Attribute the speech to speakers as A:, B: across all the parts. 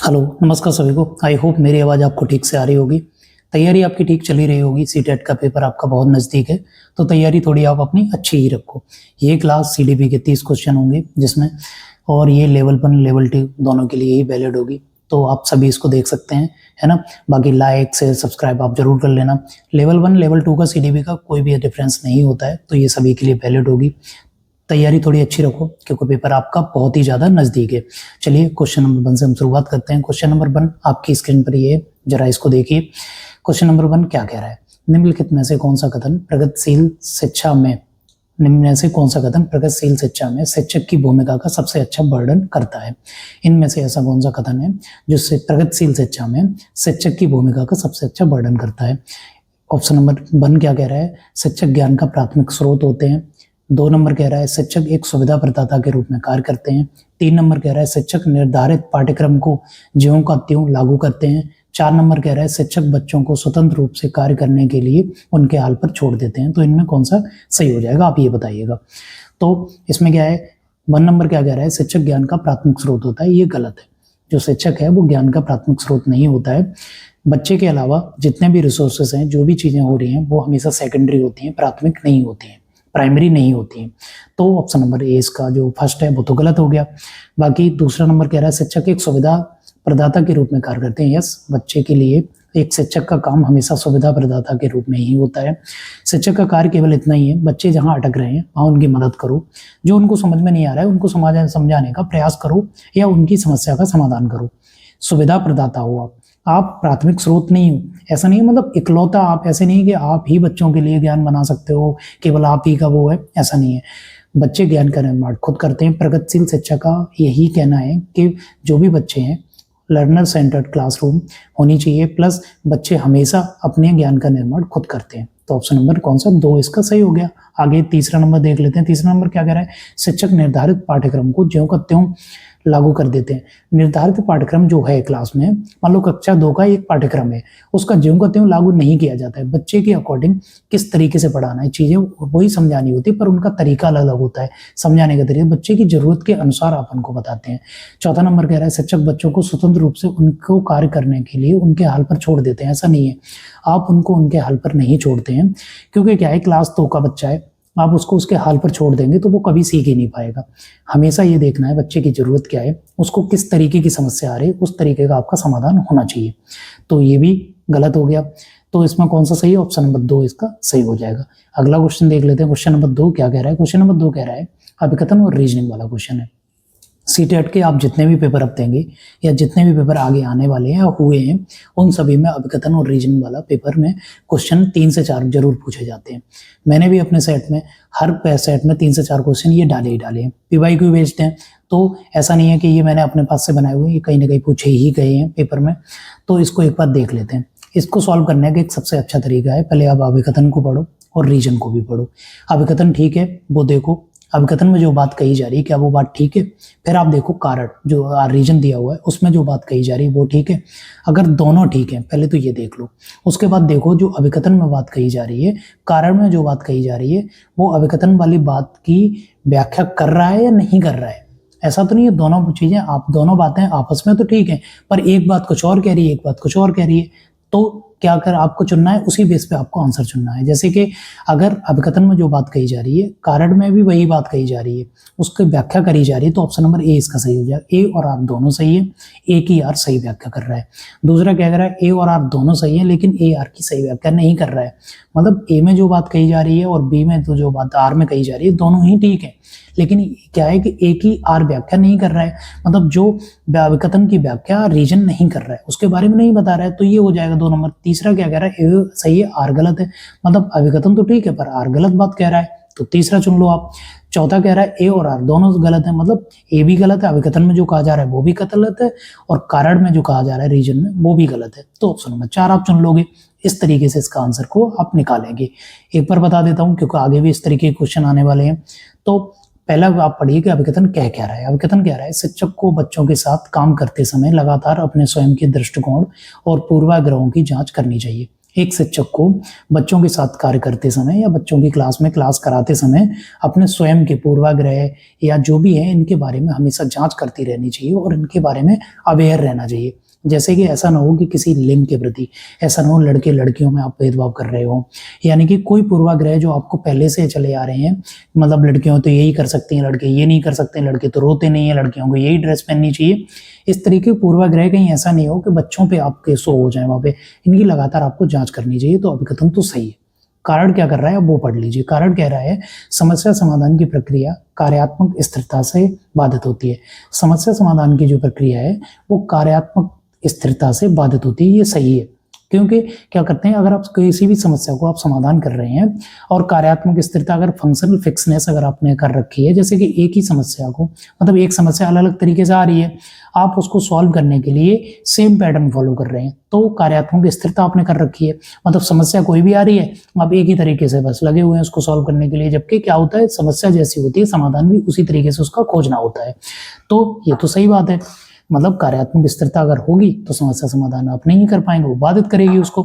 A: Hello, नमस्कार सभी को। आई होप मेरी आवाज़ आपको ठीक से आ रही होगी। तैयारी आपकी ठीक चली रही होगी। सीटेट का पेपर आपका बहुत नज़दीक है, तो तैयारी थोड़ी आप अपनी अच्छी ही रखो। ये क्लास सीडीपी के 30 क्वेश्चन होंगे जिसमें, और ये लेवल 1 लेवल 2 दोनों के लिए ही वैलिड होगी, तो आप सभी इसको देख सकते हैं, है ना। बाकी लाइक शेयर सब्सक्राइब आप जरूर कर लेना। लेवल 1 लेवल 2 का सीडीपी का कोई भी डिफरेंस नहीं होता है, तो ये सभी के लिए वैलिड होगी। तैयारी थोड़ी अच्छी रखो क्योंकि पेपर आपका बहुत ही ज़्यादा नज़दीक है। चलिए क्वेश्चन नंबर 1 से हम शुरुआत करते हैं। क्वेश्चन नंबर 1 आपकी स्क्रीन पर ये है, जरा इसको देखिए। क्वेश्चन नंबर 1 क्या कह रहा है? निम्नलिखित में से कौन सा कथन प्रगतिशील शिक्षा में शिक्षक की भूमिका का सबसे अच्छा वर्णन करता है? इनमें से ऐसा कौन सा कथन है जो प्रगतिशील शिक्षा में शिक्षक की भूमिका का सबसे अच्छा वर्णन करता है? ऑप्शन नंबर 1 क्या कह रहा है? शिक्षक ज्ञान का प्राथमिक स्रोत होते हैं। 2 नंबर कह रहा है शिक्षक एक सुविधा प्रदाता के रूप में कार्य करते हैं। 3 नंबर कह रहा है शिक्षक निर्धारित पाठ्यक्रम को ज्यों का त्यों लागू करते हैं। 4 नंबर कह रहा है शिक्षक बच्चों को स्वतंत्र रूप से कार्य करने के लिए उनके हाल पर छोड़ देते हैं। तो इनमें कौन सा सही हो जाएगा, आप ये बताइएगा। तो इसमें क्या है, 1 नंबर क्या कह रहा है? शिक्षक ज्ञान का प्राथमिक स्रोत होता है। ये गलत है। जो शिक्षक है वो ज्ञान का प्राथमिक स्रोत नहीं होता है। बच्चे के अलावा जितने भी रिसोर्सेज हैं, जो भी चीजें हो रही हैं, वो हमेशा सेकेंडरी होती हैं, प्राथमिक नहीं होती हैं, प्राइमरी नहीं होती है। तो ऑप्शन नंबर ए इसका जो फर्स्ट है वो तो गलत हो गया। बाकी दूसरा नंबर कह रहा है शिक्षक एक सुविधा प्रदाता के रूप में कार्य करते हैं। यस, बच्चे के लिए एक शिक्षक का काम हमेशा सुविधा प्रदाता के रूप में ही होता है। शिक्षक का कार्य केवल इतना ही है, बच्चे जहाँ अटक रहे हैं वहाँ उनकी मदद करो, जो उनको समझ में नहीं आ रहा है उनको समझाने का प्रयास करो या उनकी समस्या का समाधान करो। सुविधा प्रदाता हो आप प्राथमिक स्रोत नहीं हो। ऐसा नहीं है मतलब इकलौता आप, ऐसे नहीं कि आप ही बच्चों के लिए ज्ञान बना सकते हो, केवल आप ही का वो है, ऐसा नहीं है। बच्चे ज्ञान का निर्माण खुद करते हैं। प्रगतिशील शिक्षा का यही कहना है कि जो भी बच्चे हैं, लर्नर सेंटर्ड क्लासरूम होनी चाहिए, प्लस बच्चे हमेशा अपने ज्ञान का निर्माण खुद करते हैं। तो ऑप्शन नंबर कौन सा? 2 इसका सही हो गया। आगे तीसरा नंबर देख लेते हैं। तीसरा नंबर क्या कह रहा है? शिक्षक निर्धारित पाठ्यक्रम को ज्यों का त्यों लागू कर देते हैं। निर्धारित पाठ्यक्रम जो है क्लास में, मान लो कक्षा 2 का एक पाठ्यक्रम है, उसका ज्यों का त्यों लागू नहीं किया जाता है। बच्चे के अकॉर्डिंग किस तरीके से पढ़ाना है, चीजें वही समझानी होती है, पर उनका तरीका अलग अलग होता है। समझाने का तरीका बच्चे की जरूरत के अनुसार आप उनको बताते हैं। चौथा नंबर कह रहा है शिक्षक बच्चों को स्वतंत्र रूप से उनको कार्य करने के लिए उनके हाल पर छोड़ देते हैं। ऐसा नहीं है, आप उनको उनके हाल पर नहीं छोड़ते हैं, क्योंकि क्या है, क्लास 2 का बच्चा है, आप उसको उसके हाल पर छोड़ देंगे तो वो कभी सीख ही नहीं पाएगा। हमेशा ये देखना है बच्चे की जरूरत क्या है, उसको किस तरीके की समस्या आ रही है, उस तरीके का आपका समाधान होना चाहिए। तो ये भी गलत हो गया। तो इसमें कौन सा सही है? ऑप्शन नंबर 2 इसका सही हो जाएगा। अगला क्वेश्चन देख लेते हैं। क्वेश्चन नंबर 2 क्या कह रहा है? क्वेश्चन नंबर 2 कह रहा है, अभिकथन और रीजनिंग वाला क्वेश्चन है। सीटेट के आप जितने भी पेपर अब देंगे या जितने भी पेपर आगे आने वाले हैं या हुए हैं, उन सभी में अभिकथन और रीजनिंग वाला पेपर में क्वेश्चन 3 से 4 जरूर पूछे जाते हैं। मैंने भी अपने सेट में हर सेट में 3 से 4 क्वेश्चन ये डाले ही डाले हैं। PYQ बेस्ड हैं, तो ऐसा नहीं है कि ये मैंने अपने पास से बनाए हुए, ये कहीं ना कहीं पूछे ही गए हैं पेपर में। तो इसको एक बार देख लेते हैं। इसको सॉल्व करने का एक सबसे अच्छा तरीका है, पहले आप अभिकथन को पढ़ो और रीजन को भी पढ़ो। अभिकथन ठीक है वो देखो, अभिकथन में जो बात कही जा रही है क्या वो बात ठीक है। फिर आप देखो कारण, जो रीजन दिया हुआ है उसमें जो बात कही जा रही है वो ठीक है। अगर दोनों ठीक है, पहले तो ये देख लो, उसके बाद देखो जो अभिकथन में बात कही जा रही है, कारण में जो बात कही जा रही है, वो अभिकथन वाली बात की व्याख्या कर रहा है या नहीं कर रहा है। ऐसा तो नहीं है दोनों चीजें, आप दोनों बातें आपस में तो ठीक है, पर एक बात कुछ और कह रही है, एक बात कुछ और कह रही है। तो क्या कर आपको चुनना है, उसी बेस पे आपको आंसर चुनना है। जैसे कि अगर अभिकथन में जो बात कही जा रही है, कारण में भी वही बात कही जा रही है, उसकी व्याख्या करी जा रही है, तो ऑप्शन नंबर ए इसका सही हो जाएगा। ए और आर दोनों सही है, ए की आर सही व्याख्या कर रहा है। दूसरा क्या कर रहा है, ए और आर दोनों सही है लेकिन ए आर की सही व्याख्या नहीं कर रहा है। मतलब ए में जो बात कही जा रही है और बी में तो जो बात आर में कही जा रही है, दोनों ही ठीक है, लेकिन क्या है कि ए की आर व्याख्या नहीं कर रहा है, मतलब जो अभिकथन की व्याख्या रीजन नहीं कर रहा है, उसके बारे में नहीं बता रहा है, तो ये हो जाएगा 2 नंबर। तीसरा क्या कह रहा है, ए सही है आर गलत है, मतलब अभिकथन तो ठीक है पर आर गलत बात कह रहा है, तो तीसरा चुन लो आप। चौथा कह रहा है ए और आर दोनों गलत है, मतलब ए भी गलत है, अभिकथन में जो कहा जा रहा है वो भी गलत है, और कारण में जो कहा जा रहा है रीजन में वो भी गलत है। तो ऑप्शन नंबर 4 आप चुन लोगे। इस तरीके से इसका आंसर को आप निकालेंगे। एक बार बता देता हूं क्योंकि आगे भी इस तरीके के क्वेश्चन आने वाले हैं। तो पहला आप पढ़िए कि अभिकथन क्या रहा है। अभिकथन कह रहा है शिक्षक को बच्चों के साथ काम करते समय लगातार अपने स्वयं के दृष्टिकोण और पूर्वाग्रहों की जांच करनी चाहिए। एक शिक्षक को बच्चों के साथ कार्य करते समय या बच्चों की क्लास में क्लास कराते समय अपने स्वयं के पूर्वाग्रह या जो भी है इनके बारे में हमेशा जांच करती रहनी चाहिए और इनके बारे में अवेयर रहना चाहिए। जैसे कि ऐसा ना हो कि किसी लिंग के प्रति, ऐसा ना हो लड़के लड़कियों में आप भेदभाव कर रहे हो, यानी कि कोई पूर्वाग्रह जो आपको पहले से चले आ रहे हैं, मतलब लड़कियों तो यही कर सकती हैं, लड़के ये नहीं कर सकते, लड़के तो रोते नहीं है, लड़कियों को यही ड्रेस पहननी चाहिए। इस तरीके के पूर्वाग्रह कहीं ऐसा नहीं हो कि बच्चों पे आपके शो हो जाए वहां पे। इनकी लगातार आपको जांच करनी चाहिए। तो अभिकथन तो सही है। कारण क्या कर रहा है अब वो पढ़ लीजिए। कारण कह रहा है समस्या समाधान की प्रक्रिया कार्यात्मक स्थिरता से बाधित होती है। समस्या समाधान की जो प्रक्रिया है वो कार्यात्मक स्थिरता से बाधित होती है। ये सही है, क्योंकि क्या करते हैं, अगर आप किसी भी समस्या को आप समाधान कर रहे हैं और कार्यात्मक स्थिरता, अगर फंक्शनल फिक्सनेस अगर आपने कर रखी है, जैसे कि एक ही समस्या को, मतलब एक समस्या अलग अलग तरीके से आ रही है, आप उसको सॉल्व करने के लिए सेम पैटर्न फॉलो कर रहे हैं, तो कार्यात्मक स्थिरता आपने कर रखी है। मतलब समस्या कोई भी आ रही है, आप एक ही तरीके से बस लगे हुए हैं उसको सॉल्व करने के लिए, जबकि क्या होता है, समस्या जैसी होती है समाधान भी उसी तरीके से उसका खोजना होता है। तो ये तो सही बात है। मतलब कार्यात्मक स्थिरता अगर होगी तो समस्या समाधान आप नहीं कर पाएंगे, वो बाधित करेगी उसको।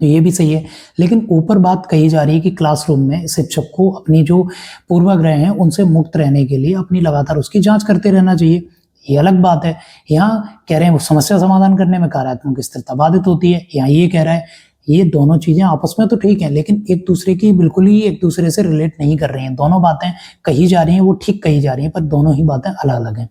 A: तो ये भी सही है। लेकिन ऊपर बात कही जा रही है कि क्लासरूम में शिक्षक को अपनी जो पूर्वाग्रह हैं उनसे मुक्त रहने के लिए अपनी लगातार उसकी जांच करते रहना चाहिए। ये अलग बात है। यहाँ कह रहे हैं वो समस्या समाधान करने में कार्यात्मक स्थिरता बाधित होती है, यहाँ ये कह रहा है। ये दोनों चीजें आपस में तो ठीक है, लेकिन एक दूसरे की बिल्कुल ही एक दूसरे से रिलेट नहीं कर रही हैं। दोनों बातें कही जा रही हैं वो ठीक कही जा रही हैं, पर दोनों ही बातें अलग अलग हैं।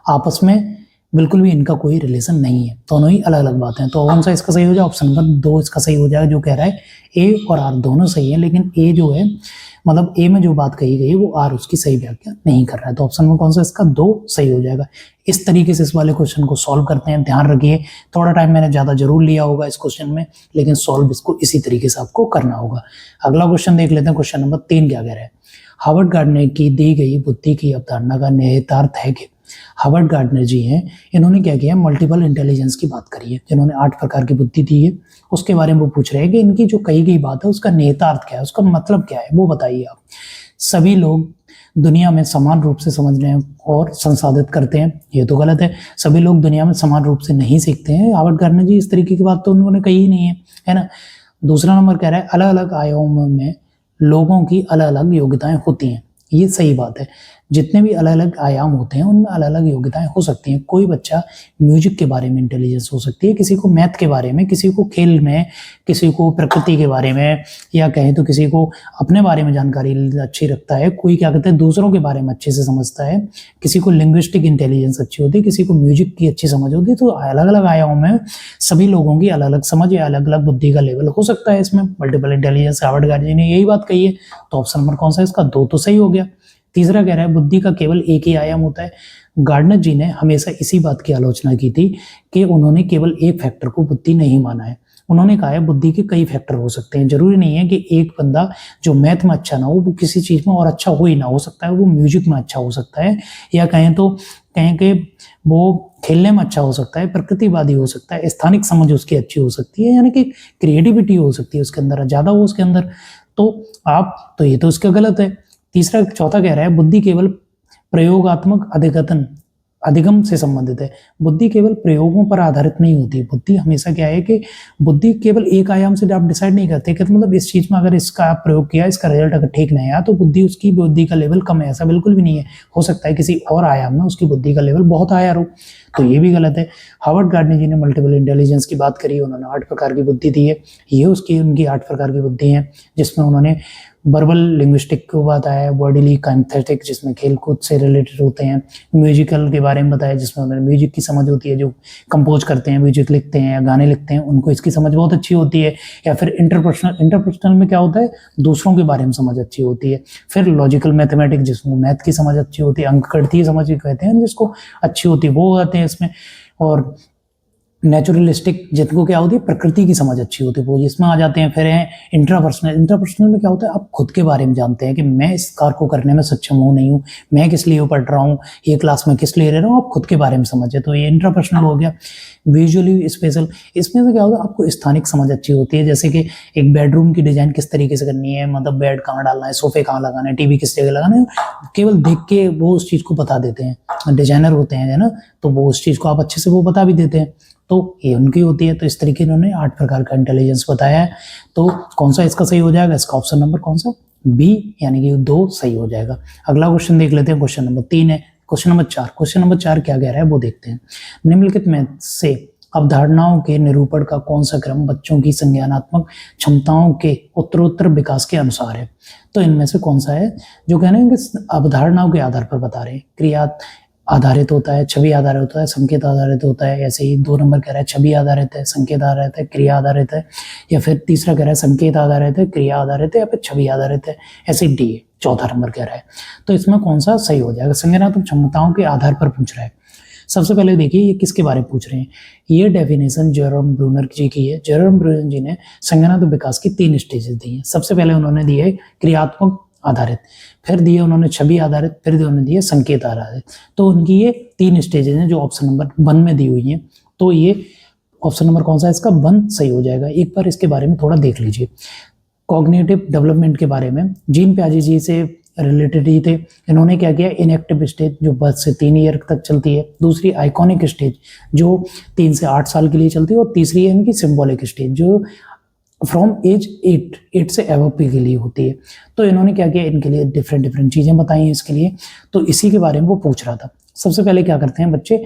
A: आपस में बिल्कुल भी इनका कोई रिलेशन नहीं है, दोनों ही अलग अलग बातें हैं। तो कौन सा इसका सही हो जाए, ऑप्शन नंबर 2 इसका सही हो जाएगा, जो कह रहा है ए और आर दोनों सही है, लेकिन ए जो है, मतलब ए में जो बात कही गई है वो आर उसकी सही व्याख्या नहीं कर रहा है। तो ऑप्शन में कौन सा इसका 2 सही हो जाएगा। इस तरीके से इस वाले क्वेश्चन को सॉल्व करते हैं। ध्यान रखिए थोड़ा टाइम मैंने ज्यादा जरूर लिया होगा इस क्वेश्चन में, लेकिन सॉल्व इसको इसी तरीके से आपको करना होगा। अगला क्वेश्चन देख लेते हैं। क्वेश्चन नंबर 3 क्या कह रहा है, हार्वर्ड गार्डनर की दी गई बुद्धि की अवधारणा का निहितार्थ है कि, हार्वर्ड गार्डनर जी हैं, इन्होंने क्या किया, मल्टीपल इंटेलिजेंस की बात करी है, जिन्होंने 8 प्रकार की बुद्धि दी है, उसके बारे में वो पूछ रहे हैं कि इनकी जो कही गई बात है उसका निहितार्थ क्या है, उसका मतलब क्या है, वो बताइए आप। सभी लोग दुनिया में समान रूप से समझने और संसाधित करते हैं, ये तो गलत है। सभी लोग दुनिया में समान रूप से नहीं सीखते हैं, हार्वर्ड गार्डनर जी इस तरीके की बात तो उन्होंने कही ही नहीं है ना। दूसरा नंबर कह रहा है अलग अलग आयामों में लोगों की अलग अलग योग्यताएं होती हैं, ये सही बात है। जितने भी अलग अलग आयाम होते हैं उनमें अलग अलग योग्यताएं हो सकती हैं। कोई बच्चा म्यूजिक के बारे में इंटेलिजेंस हो सकती है, किसी को मैथ के बारे में, किसी को खेल में, किसी को प्रकृति के बारे में, या कहें तो किसी को अपने बारे में जानकारी अच्छी रखता है, कोई क्या कहते हैं दूसरों के बारे में अच्छे से समझता है, किसी को लिंग्विस्टिक इंटेलिजेंस अच्छी होती है, किसी को म्यूजिक की अच्छी समझ होती है। तो अलग अलग आयामों में सभी लोगों की अलग अलग समझ या अलग अलग बुद्धि का लेवल हो सकता है। इसमें मल्टीपल इंटेलिजेंस हार्वर्ड गार्डनर ने यही बात कही है। तो ऑप्शन नंबर कौन सा है इसका 2 तो सही हो गया। तीसरा कह रहा है बुद्धि का केवल एक ही आयाम होता है। गार्डनर जी ने हमेशा इसी बात की आलोचना की थी कि उन्होंने केवल एक फैक्टर को बुद्धि नहीं माना है। उन्होंने कहा है बुद्धि के कई फैक्टर हो सकते हैं, जरूरी नहीं है कि एक बंदा जो मैथ में अच्छा ना हो वो किसी चीज में और अच्छा हो ही ना, हो सकता है वो म्यूजिक में अच्छा हो सकता है, या कहें कि वो खेलने में अच्छा हो सकता है, प्रकृतिवादी हो सकता है, स्थानिक समझ उसकी अच्छी हो सकती है, यानी कि क्रिएटिविटी हो सकती है उसके अंदर ज्यादा हो उसके अंदर। तो ये तो इसका गलत है। चौथा कह रहा है बुद्धि केवल प्रयोगात्मक अधिगम से संबंधित है। बुद्धि केवल प्रयोगों पर आधारित नहीं होती। बुद्धि हमेशा क्या है कि बुद्धि केवल एक आयाम से आप डिसाइड नहीं करते कि मतलब इस चीज में अगर इसका आप प्रयोग किया, इसका रिजल्ट अगर ठीक नहीं आया तो बुद्धि का लेवल कम है, ऐसा बिल्कुल भी नहीं है। हो सकता है किसी और आयाम में उसकी बुद्धि का लेवल बहुत हायर हो, तो ये भी गलत है। हार्वर्ड गार्डनर जी ने मल्टीपल इंटेलिजेंस की बात करी, उन्होंने 8 प्रकार की बुद्धि दी है। ये उनकी 8 प्रकार की बुद्धि है, जिसमें उन्होंने वर्बल लिंग्विस्टिक को बताया, बॉडीली काइनेस्थेटिक जिसमें खेल कूद से रिलेटेड होते हैं, म्यूजिकल के बारे में बताया जिसमें उन्होंने म्यूजिक की समझ होती है, जो कंपोज करते हैं, म्यूजिक लिखते हैं या गाने लिखते हैं उनको इसकी समझ बहुत अच्छी होती है। या फिर इंटरपर्सनल में क्या होता है, दूसरों के बारे में समझ अच्छी होती है। फिर लॉजिकल मैथमेटिक्स जिसमें मैथ की समझ अच्छी होती है, अंकगणितीय समझ कहते हैं जिसको अच्छी होती है, वो आते हैं इसमें। और नेचुरलिस्टिक जिनको क्या होती है, प्रकृति की समझ अच्छी होती है, वो इसमें आ जाते हैं। फिर है इंट्रापर्सनल में क्या होता है, आप खुद के बारे में जानते हैं कि मैं इस कार्य को करने में सक्षम हूँ नहीं हूँ, मैं किस लिए पढ़ रहा हूँ, ये क्लास में किस लिए रह रहा हूँ, आप खुद के बारे में समझे, तो ये इंट्रापर्सनल हो गया। विजुअली स्पेशल, इसमें से क्या होता है, आपको स्थानिक समझ अच्छी होती है, जैसे कि एक बेडरूम की डिजाइन किस तरीके से करनी है, मतलब बेड कहाँ डालना है, सोफे कहाँ लगाना है, टीवी किस जगह लगाना है, केवल देख के वो उस चीज को बता देते हैं। डिजाइनर होते हैं ना, तो वो उस चीज को आप अच्छे से वो बता भी देते हैं। तो ये उनकी होती है। तो इस तरीके इन्होंने 8 प्रकार का इंटेलिजेंस बताया है। तो कौन सा इसका सही हो जाएगा? इसका ऑप्शन नंबर कौन सा? बी, यानी कि 2 सही हो जाएगा। अगला क्वेश्चन देख लेते हैं, क्वेश्चन नंबर 3 है। क्वेश्चन नंबर 4, क्वेश्चन नंबर 4 क्या कह रहा है वो देखते हैं। निम्नलिखित में से अवधारणाओं के निरूपण का कौन सा क्रम बच्चों की संज्ञानात्मक क्षमताओं के उत्तरोत्तर विकास के अनुसार है? तो इनमें से कौन सा है जो कहना है कि अवधारणाओं के आधार पर बता रहे हैं? क्रिया आधारित होता है, छवि आधारित होता है, संकेत आधारित होता है। ऐसे ही 2 नंबर कह रहा है छवि आधारित है, संकेत आधारित है, क्रिया आधारित है, या फिर तीसरा कह रहा है संकेत आधारित है, क्रिया आधारित है, या फिर छवि आधारित है। ऐसे डी है, चौथा नंबर कह रहा है। तो इसमें कौन सा सही हो जाएगा? संज्ञानात्मक क्षमताओं के आधार पर पूछ रहा है। सबसे पहले देखिए ये किसके बारे में पूछ रहे हैं। ये डेफिनेशन जेरोम ब्रूनर जी की है। जेरोम ब्रूनर जी ने संज्ञानात्मक विकास की 3 स्टेजेस दी हैं। सबसे पहले उन्होंने दी है क्रियात्मक आधारित, फिर दिए उन्होंने छवि आधारित, फिर उन्होंने दिए संकेत आधारित। तो उनकी ये 3 स्टेजेस हैं जो ऑप्शन नंबर 1 में दी हुई हैं। तो ये ऑप्शन नंबर कौन सा है? इसका 1 सही हो जाएगा। एक बार इसके बारे में थोड़ा देख लीजिए। कॉग्निटिव डेवलपमेंट के बारे में जीन प्याजे जी से रिलेटेड ही थे। इन्होंने क्या किया? इनएक्टिव स्टेज जो बर्थ से 3 ईयर तक चलती है, दूसरी आइकॉनिक स्टेज जो 3 से 8 साल के लिए चलती है, और तीसरी है इनकी सिंबॉलिक स्टेज जो फ्रॉम एज 8 से एबव के लिए होती है। तो इन्होंने क्या किया? इनके लिए डिफरेंट चीजें बताई हैं इसके लिए। तो इसी के बारे में वो पूछ रहा था। सबसे पहले क्या करते हैं बच्चे?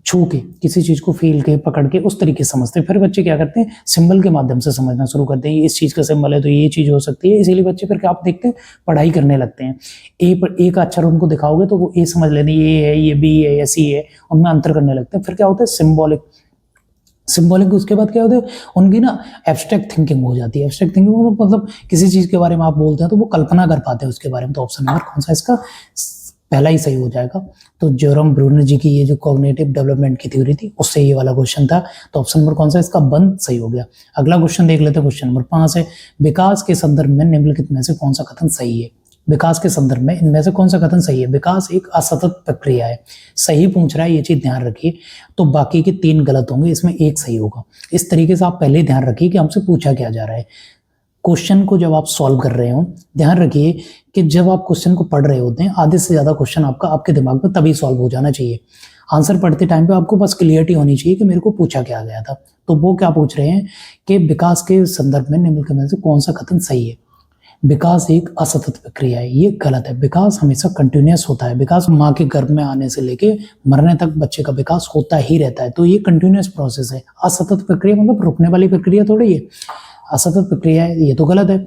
A: छू के किसी चीज को फील के पकड़ के उस तरीके से समझते हैं। फिर बच्चे क्या करते हैं? सिंबल के माध्यम से समझना शुरू करते हैं। इस चीज का सिंबल है तो ये चीज हो सकती है। इसीलिए बच्चे फिर क्या आप देखते हैं? पढ़ाई करने लगते हैं। ए का अक्षर उनको दिखाओगे तो वो ए समझ लेते हैं, ये है, ये बी है, या सी है, उनमें अंतर करने लगते हैं। फिर क्या होता है? सिंबॉलिक उसके बाद क्या होता है? उनकी ना एब्स्ट्रैक्ट थिंकिंग हो जाती है। एब्स्ट्रैक्ट थिंकिंग मतलब किसी चीज के बारे में आप बोलते हैं तो वो कल्पना कर पाते हैं उसके बारे में। तो ऑप्शन नंबर कौन सा इसका? पहला ही सही हो जाएगा। तो जेरोम ब्रूनर जी की ये जो कॉग्निटिव डेवलपमेंट की थ्योरी थी उससे ये वाला क्वेश्चन था। तो ऑप्शन नंबर कौन सा? इसका 1 सही हो गया। अगला क्वेश्चन देख लेते हैं, क्वेश्चन नंबर 5 है। विकास के संदर्भ में निम्नलिखित में से कौन सा कथन सही है? विकास के संदर्भ में इनमें से कौन सा कथन सही है? विकास एक असतत प्रक्रिया है। सही पूछ रहा है, ये चीज ध्यान रखिए। तो बाकी के 3 गलत होंगे, इसमें 1 सही होगा। इस तरीके से आप पहले ध्यान रखिए कि हमसे पूछा क्या जा रहा है। क्वेश्चन को जब आप सॉल्व कर रहे हो, ध्यान रखिए कि जब आप क्वेश्चन को पढ़ रहे होते हैं, आधे से ज्यादा क्वेश्चन आपके दिमाग में तभी सॉल्व हो जाना चाहिए। आंसर पढ़ते टाइम पे आपको बस क्लियरिटी होनी चाहिए कि मेरे को पूछा क्या गया था। तो वो क्या पूछ रहे हैं कि विकास के संदर्भ में निम्नलिखित में से कौन सा कथन सही है? विकास एक असतत प्रक्रिया है, ये गलत है। विकास हमेशा कंटिन्यूअस होता है। विकास माँ के गर्भ में आने से लेके मरने तक बच्चे का विकास होता ही रहता है। तो ये कंटिन्यूअस प्रोसेस है। असतत प्रक्रिया मतलब रुकने वाली प्रक्रिया थोड़ी है। असतत प्रक्रिया है, ये तो गलत है।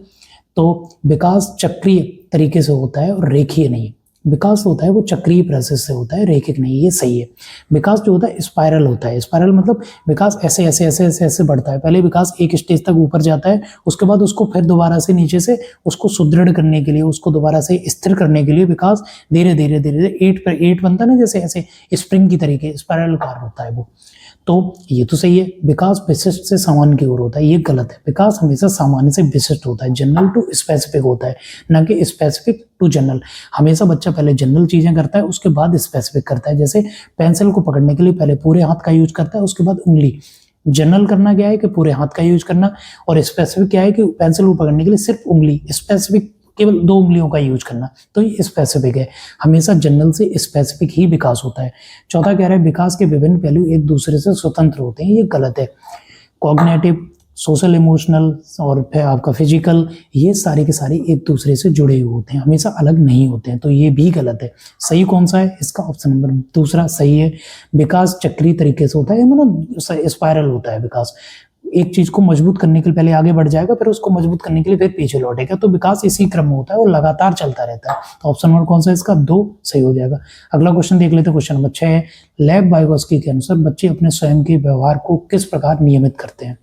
A: तो विकास चक्रीय तरीके से होता है और रेखीय नहीं। विकास होता है वो चक्रीय प्रोसेस से होता है, रेखिक नहीं। ये सही है। विकास जो होता है स्पाइरल होता है। स्पाइरल मतलब विकास ऐसे ऐसे ऐसे ऐसे ऐसे बढ़ता है। पहले विकास एक स्टेज तक ऊपर जाता है, उसके बाद उसको फिर दोबारा से नीचे से उसको सुदृढ़ करने के लिए, उसको दोबारा से स्थिर करने के लिए विकास धीरे धीरे धीरे 8 बनता है ना, जैसे ऐसे स्प्रिंग की तरीके स्पाइरल कार होता है वो। तो ये तो सही है। विकास विशिष्ट से सामान्य की ओर होता है, ये गलत है। विकास हमेशा सामान्य से विशिष्ट होता है, जनरल टू स्पेसिफिक होता है, ना कि स्पेसिफिक टू जनरल। हमेशा बच्चा पहले जनरल चीजें करता है, उसके बाद स्पेसिफिक करता है। जैसे पेंसिल को पकड़ने के लिए पहले पूरे हाथ का यूज करता है, उसके बाद उंगली। जनरल करना क्या है कि पूरे हाथ का यूज करना, और स्पेसिफिक क्या है कि पेंसिल को पकड़ने के लिए सिर्फ उंगली, स्पेसिफिक केवल 2 उंगलियों का यूज करना। तो ये स्पेसिफिक है। हमेशा जनरल से स्पेसिफिक ही विकास होता है। चौथा कह रहा है विकास के विभिन्न पहलू एक दूसरे से स्वतंत्र होते हैं, ये गलत है। कॉग्निटिव, सोशल, इमोशनल और फिर आपका फिजिकल, ये सारे के सारे एक दूसरे से जुड़े हुए होते हैं, हमेशा अलग नहीं होते हैं। तो ये भी गलत है। सही कौन सा है? इसका ऑप्शन नंबर 2 सही है। विकास चक्रीय तरीके से होता है, मतलब स्पाइरल होता है विकास। एक चीज को मजबूत करने के लिए पहले आगे बढ़ जाएगा, फिर उसको मजबूत करने के लिए फिर पीछे लौटेगा। तो विकास इसी क्रम में होता है और लगातार चलता रहता है। तो ऑप्शन नंबर कौन सा है? इसका 2 सही हो जाएगा। अगला क्वेश्चन देख लेते हैं, क्वेश्चन नंबर 6 है। लेव वाइगोत्स्की के अनुसार बच्चे अपने स्वयं के व्यवहार को किस प्रकार नियमित करते हैं?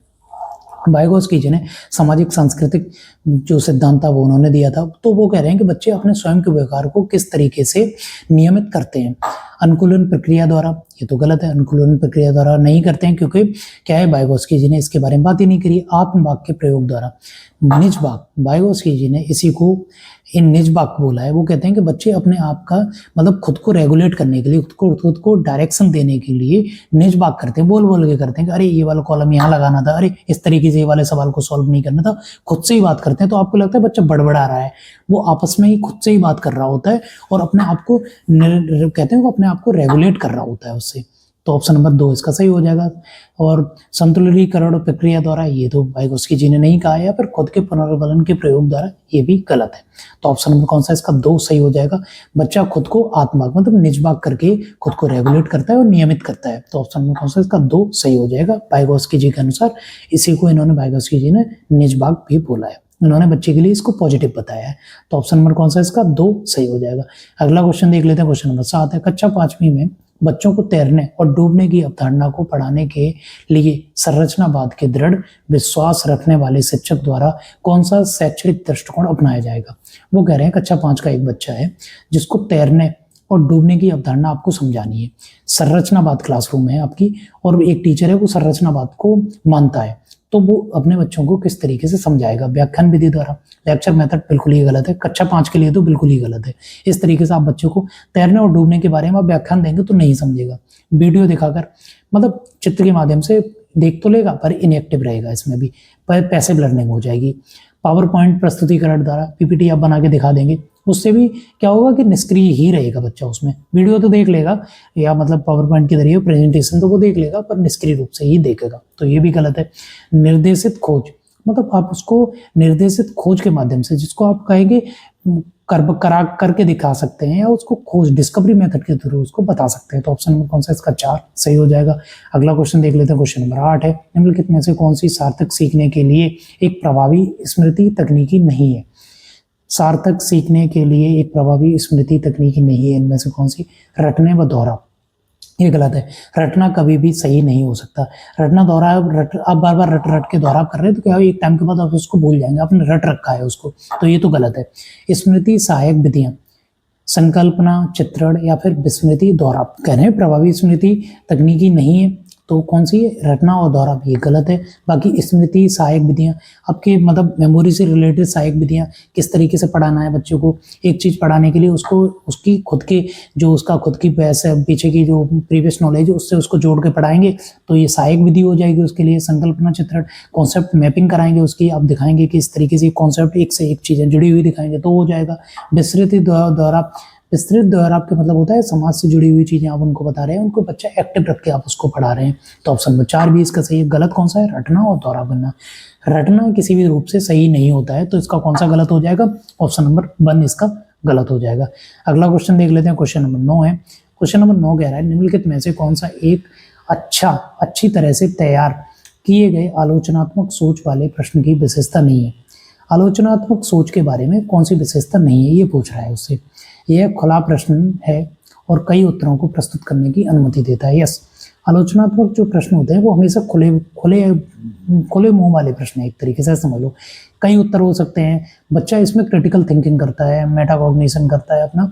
A: वाइगोत्स्की जी ने सामाजिक सांस्कृतिक जो सिद्धांत था वो उन्होंने दिया था। तो वो कह रहे हैं कि बच्चे अपने स्वयं के व्यवहार को किस तरीके से नियमित करते हैं? अनुकूलन प्रक्रिया द्वारा, ये तो गलत है। अनुकूलन प्रक्रिया द्वारा नहीं करते हैं, क्योंकि क्या है, वाइगोत्स्की जी ने इसके बारे में बात ही नहीं करी। आत्मवाक के प्रयोग द्वारा, निज वाक, वाइगोत्स्की जी ने इसी को इन निज वाक बोला है। वो कहते हैं कि बच्चे अपने आप का मतलब खुद को रेगुलेट करने के लिए, खुद को डायरेक्शन देने के लिए निज वाक करते हैं, बोल बोल के करते हैं कि अरे ये वाला कॉलम यहाँ लगाना था, अरे इस तरीके से ये वाले सवाल को सॉल्व नहीं करना था। खुद से ही बात करते हैं। तो आपको लगता है बच्चा बड़बड़ा रहा है, वो आपस में ही खुद से ही बात कर रहा होता है और अपने आप को कहते हैं वो अपने आप को रेगुलेट कर रहा होता है उससे। तो ऑप्शन नंबर 2 इसका सही हो जाएगा। और संतुलिकीकरण प्रक्रिया द्वारा, ये तो वाइगोत्स्की जी ने नहीं कहा, या फिर खुद के पुनर्बलन के प्रयोग द्वारा, ये भी गलत है। तो ऑप्शन नंबर कौन सा इसका 2 सही हो जाएगा। बच्चा खुद को आत्मक मतलब निजबाग करके खुद को रेगुलेट करता है और नियमित करता है। तो ऑप्शन नंबर कौन सा इसका 2 सही हो जाएगा वाइगोत्स्की जी के अनुसार। इसी को इन्होंने वाइगोत्स्की जी ने निजबाग भी बोला है, उन्होंने बच्चे के लिए इसको पॉजिटिव बताया है। तो ऑप्शन नंबर कौन सा इसका 2 सही हो जाएगा। अगला क्वेश्चन देख लेते हैं, क्वेश्चन नंबर 7 है। कक्षा 5वीं में बच्चों को तैरने और डूबने की अवधारणा को पढ़ाने के लिए संरचनावाद के दृढ़ विश्वास रखने वाले शिक्षक द्वारा कौन सा शैक्षणिक दृष्टिकोण अपनाया जाएगा। वो कह रहे हैं कक्षा 5 का एक बच्चा है जिसको तैरने और डूबने की अवधारणा आपको समझानी है। संरचनावाद क्लासरूम है आपकी, और एक टीचर है वो संरचनावाद को मानता है, तो वो अपने बच्चों को किस तरीके से समझाएगा। व्याख्यान विधि द्वारा, लेक्चर मेथड बिल्कुल ही गलत है, कक्षा 5 के लिए तो बिल्कुल ही गलत है। इस तरीके से आप बच्चों को तैरने और डूबने के बारे में आप व्याख्यान देंगे तो नहीं समझेगा। वीडियो दिखाकर, मतलब चित्र के माध्यम से देख तो लेगा पर इनएक्टिव रहेगा, इसमें भी पैसिव लर्निंग हो जाएगी। पावर पॉइंट प्रस्तुतिकरण द्वारा पीपीटी आप बना के दिखा देंगे, उससे भी क्या होगा कि निष्क्रिय ही रहेगा बच्चा। उसमें वीडियो तो देख लेगा, या मतलब पावर पॉइंट के जरिए प्रेजेंटेशन तो वो देख लेगा, पर निष्क्रिय रूप से ही देखेगा, तो ये भी गलत है। निर्देशित खोज, मतलब आप उसको निर्देशित खोज के माध्यम से, जिसको आप कहेंगे करके दिखा सकते हैं, या उसको खोज डिस्कवरी मेथड के थ्रू उसको बता सकते हैं। तो ऑप्शन नंबर कौन सा इसका 4 सही हो जाएगा। अगला क्वेश्चन देख लेते हैं, क्वेश्चन नंबर 8 है। निम्नलिखित में से कौन सी सार्थक सीखने के लिए एक प्रभावी स्मृति तकनीकी नहीं है। सार्थक सीखने के लिए एक प्रभावी स्मृति तकनीकी नहीं है, इनमें से कौन सी। रटने व दोहराव, ये गलत है। रटना कभी भी सही नहीं हो सकता। रटना दोहराव, आप बार बार रट के दोहराव कर रहे हैं तो क्या एक टाइम के बाद आप उसको भूल जाएंगे, आपने रट रखा है उसको, तो ये तो गलत है। स्मृति सहायक विधियां, संकल्पना, चित्रण या फिर विस्मृति दोहराव, कह रहे हैं प्रभावी स्मृति तकनीकी नहीं है, तो कौन सी है। रटना और दोहराव, ये गलत है। बाकी स्मृति सहायक विधियां, आपके मतलब मेमोरी से रिलेटेड सहायक विधियां, किस तरीके से पढ़ाना है बच्चों को। एक चीज पढ़ाने के लिए उसको उसकी खुद के जो उसका खुद की पीछे की जो प्रीवियस नॉलेज है उससे उसको जोड़ के पढ़ाएंगे, तो ये सहायक विधि हो जाएगी उसके लिए। संकल्पना, चित्रण, कॉन्सेप्ट मैपिंग कराएंगे उसकी, आप दिखाएंगे कि इस तरीके से कॉन्सेप्ट एक से एक चीजें जुड़ी हुई दिखाएंगे तो हो जाएगा। विस्तृत दोहराव, विस्तृत दोहराव का मतलब होता है समाज से जुड़ी हुई चीजें आप उनको बता रहे हैं, उनको बच्चा एक्टिव रख के आप उसको पढ़ा रहे हैं। तो ऑप्शन नंबर 4 भी इसका सही है। गलत कौन सा है। रटना और दोहराव करना, रटना किसी भी रूप से सही नहीं होता है, तो इसका कौन सा गलत हो जाएगा। ऑप्शन नंबर 1 इसका गलत हो जाएगा। अगला क्वेश्चन देख लेते हैं, क्वेश्चन नंबर 9 है। क्वेश्चन नंबर 9 कह रहा है निम्नलिखित में से कौन सा एक अच्छी तरह से तैयार किए गए आलोचनात्मक सोच वाले प्रश्न की विशेषता नहीं है। आलोचनात्मक सोच के बारे में कौन सी विशेषता नहीं है, ये पूछ रहा है उससे। यह खुला प्रश्न है और कई उत्तरों को प्रस्तुत करने की अनुमति देता है। यस, आलोचनात्मक जो प्रश्न होते हैं वो हमेशा खुले मुंह वाले प्रश्न है, एक तरीके से समझ लो। कई उत्तर हो सकते हैं, बच्चा इसमें क्रिटिकल थिंकिंग करता है, मेटाकॉग्निशन करता है, अपना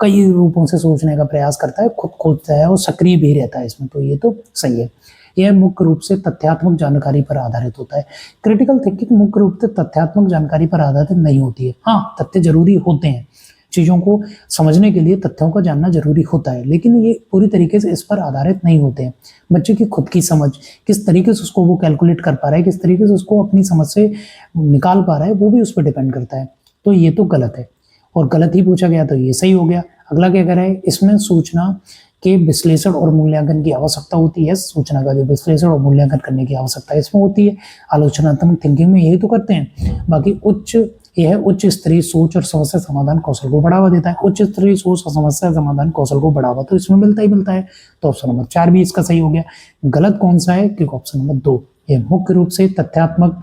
A: कई रूपों से सोचने का प्रयास करता है, खुद खोजता है और सक्रिय भी रहता है इसमें, तो ये तो सही है। यह मुख्य रूप से तथ्यात्मक जानकारी पर आधारित होता है। क्रिटिकल थिंकिंग मुख्य रूप से तथ्यात्मक जानकारी पर आधारित नहीं होती है। हाँ, तथ्य जरूरी होते हैं, चीजों को समझने के लिए तथ्यों को जानना जरूरी होता है, लेकिन ये पूरी तरीके से इस पर आधारित नहीं होते हैं। बच्चे की खुद की समझ, किस तरीके से उसको वो कैलकुलेट कर पा रहा है, किस तरीके से उसको अपनी समझ से निकाल पा रहा है, वो भी उस पर डिपेंड करता है। तो ये तो गलत है, और गलत ही पूछा गया तो ये सही हो गया। अगला क्या कह रहा है, इसमें सूचना के विश्लेषण और मूल्यांकन की आवश्यकता होती है। सूचना का जो विश्लेषण और मूल्यांकन करने की आवश्यकता इसमें होती है। आलोचनात्मक थिंकिंग में यही तो करते हैं। बाकी यह उच्च स्तरीय सोच और समस्या समाधान कौशल को बढ़ावा देता है। उच्च स्तरीय सोच और समस्या समाधान कौशल को बढ़ावा तो इसमें मिलता ही मिलता है। तो ऑप्शन नंबर 4 भी इसका सही हो गया। गलत कौन सा है, क्योंकि ऑप्शन नंबर 2 यह मुख्य रूप से तथ्यात्मक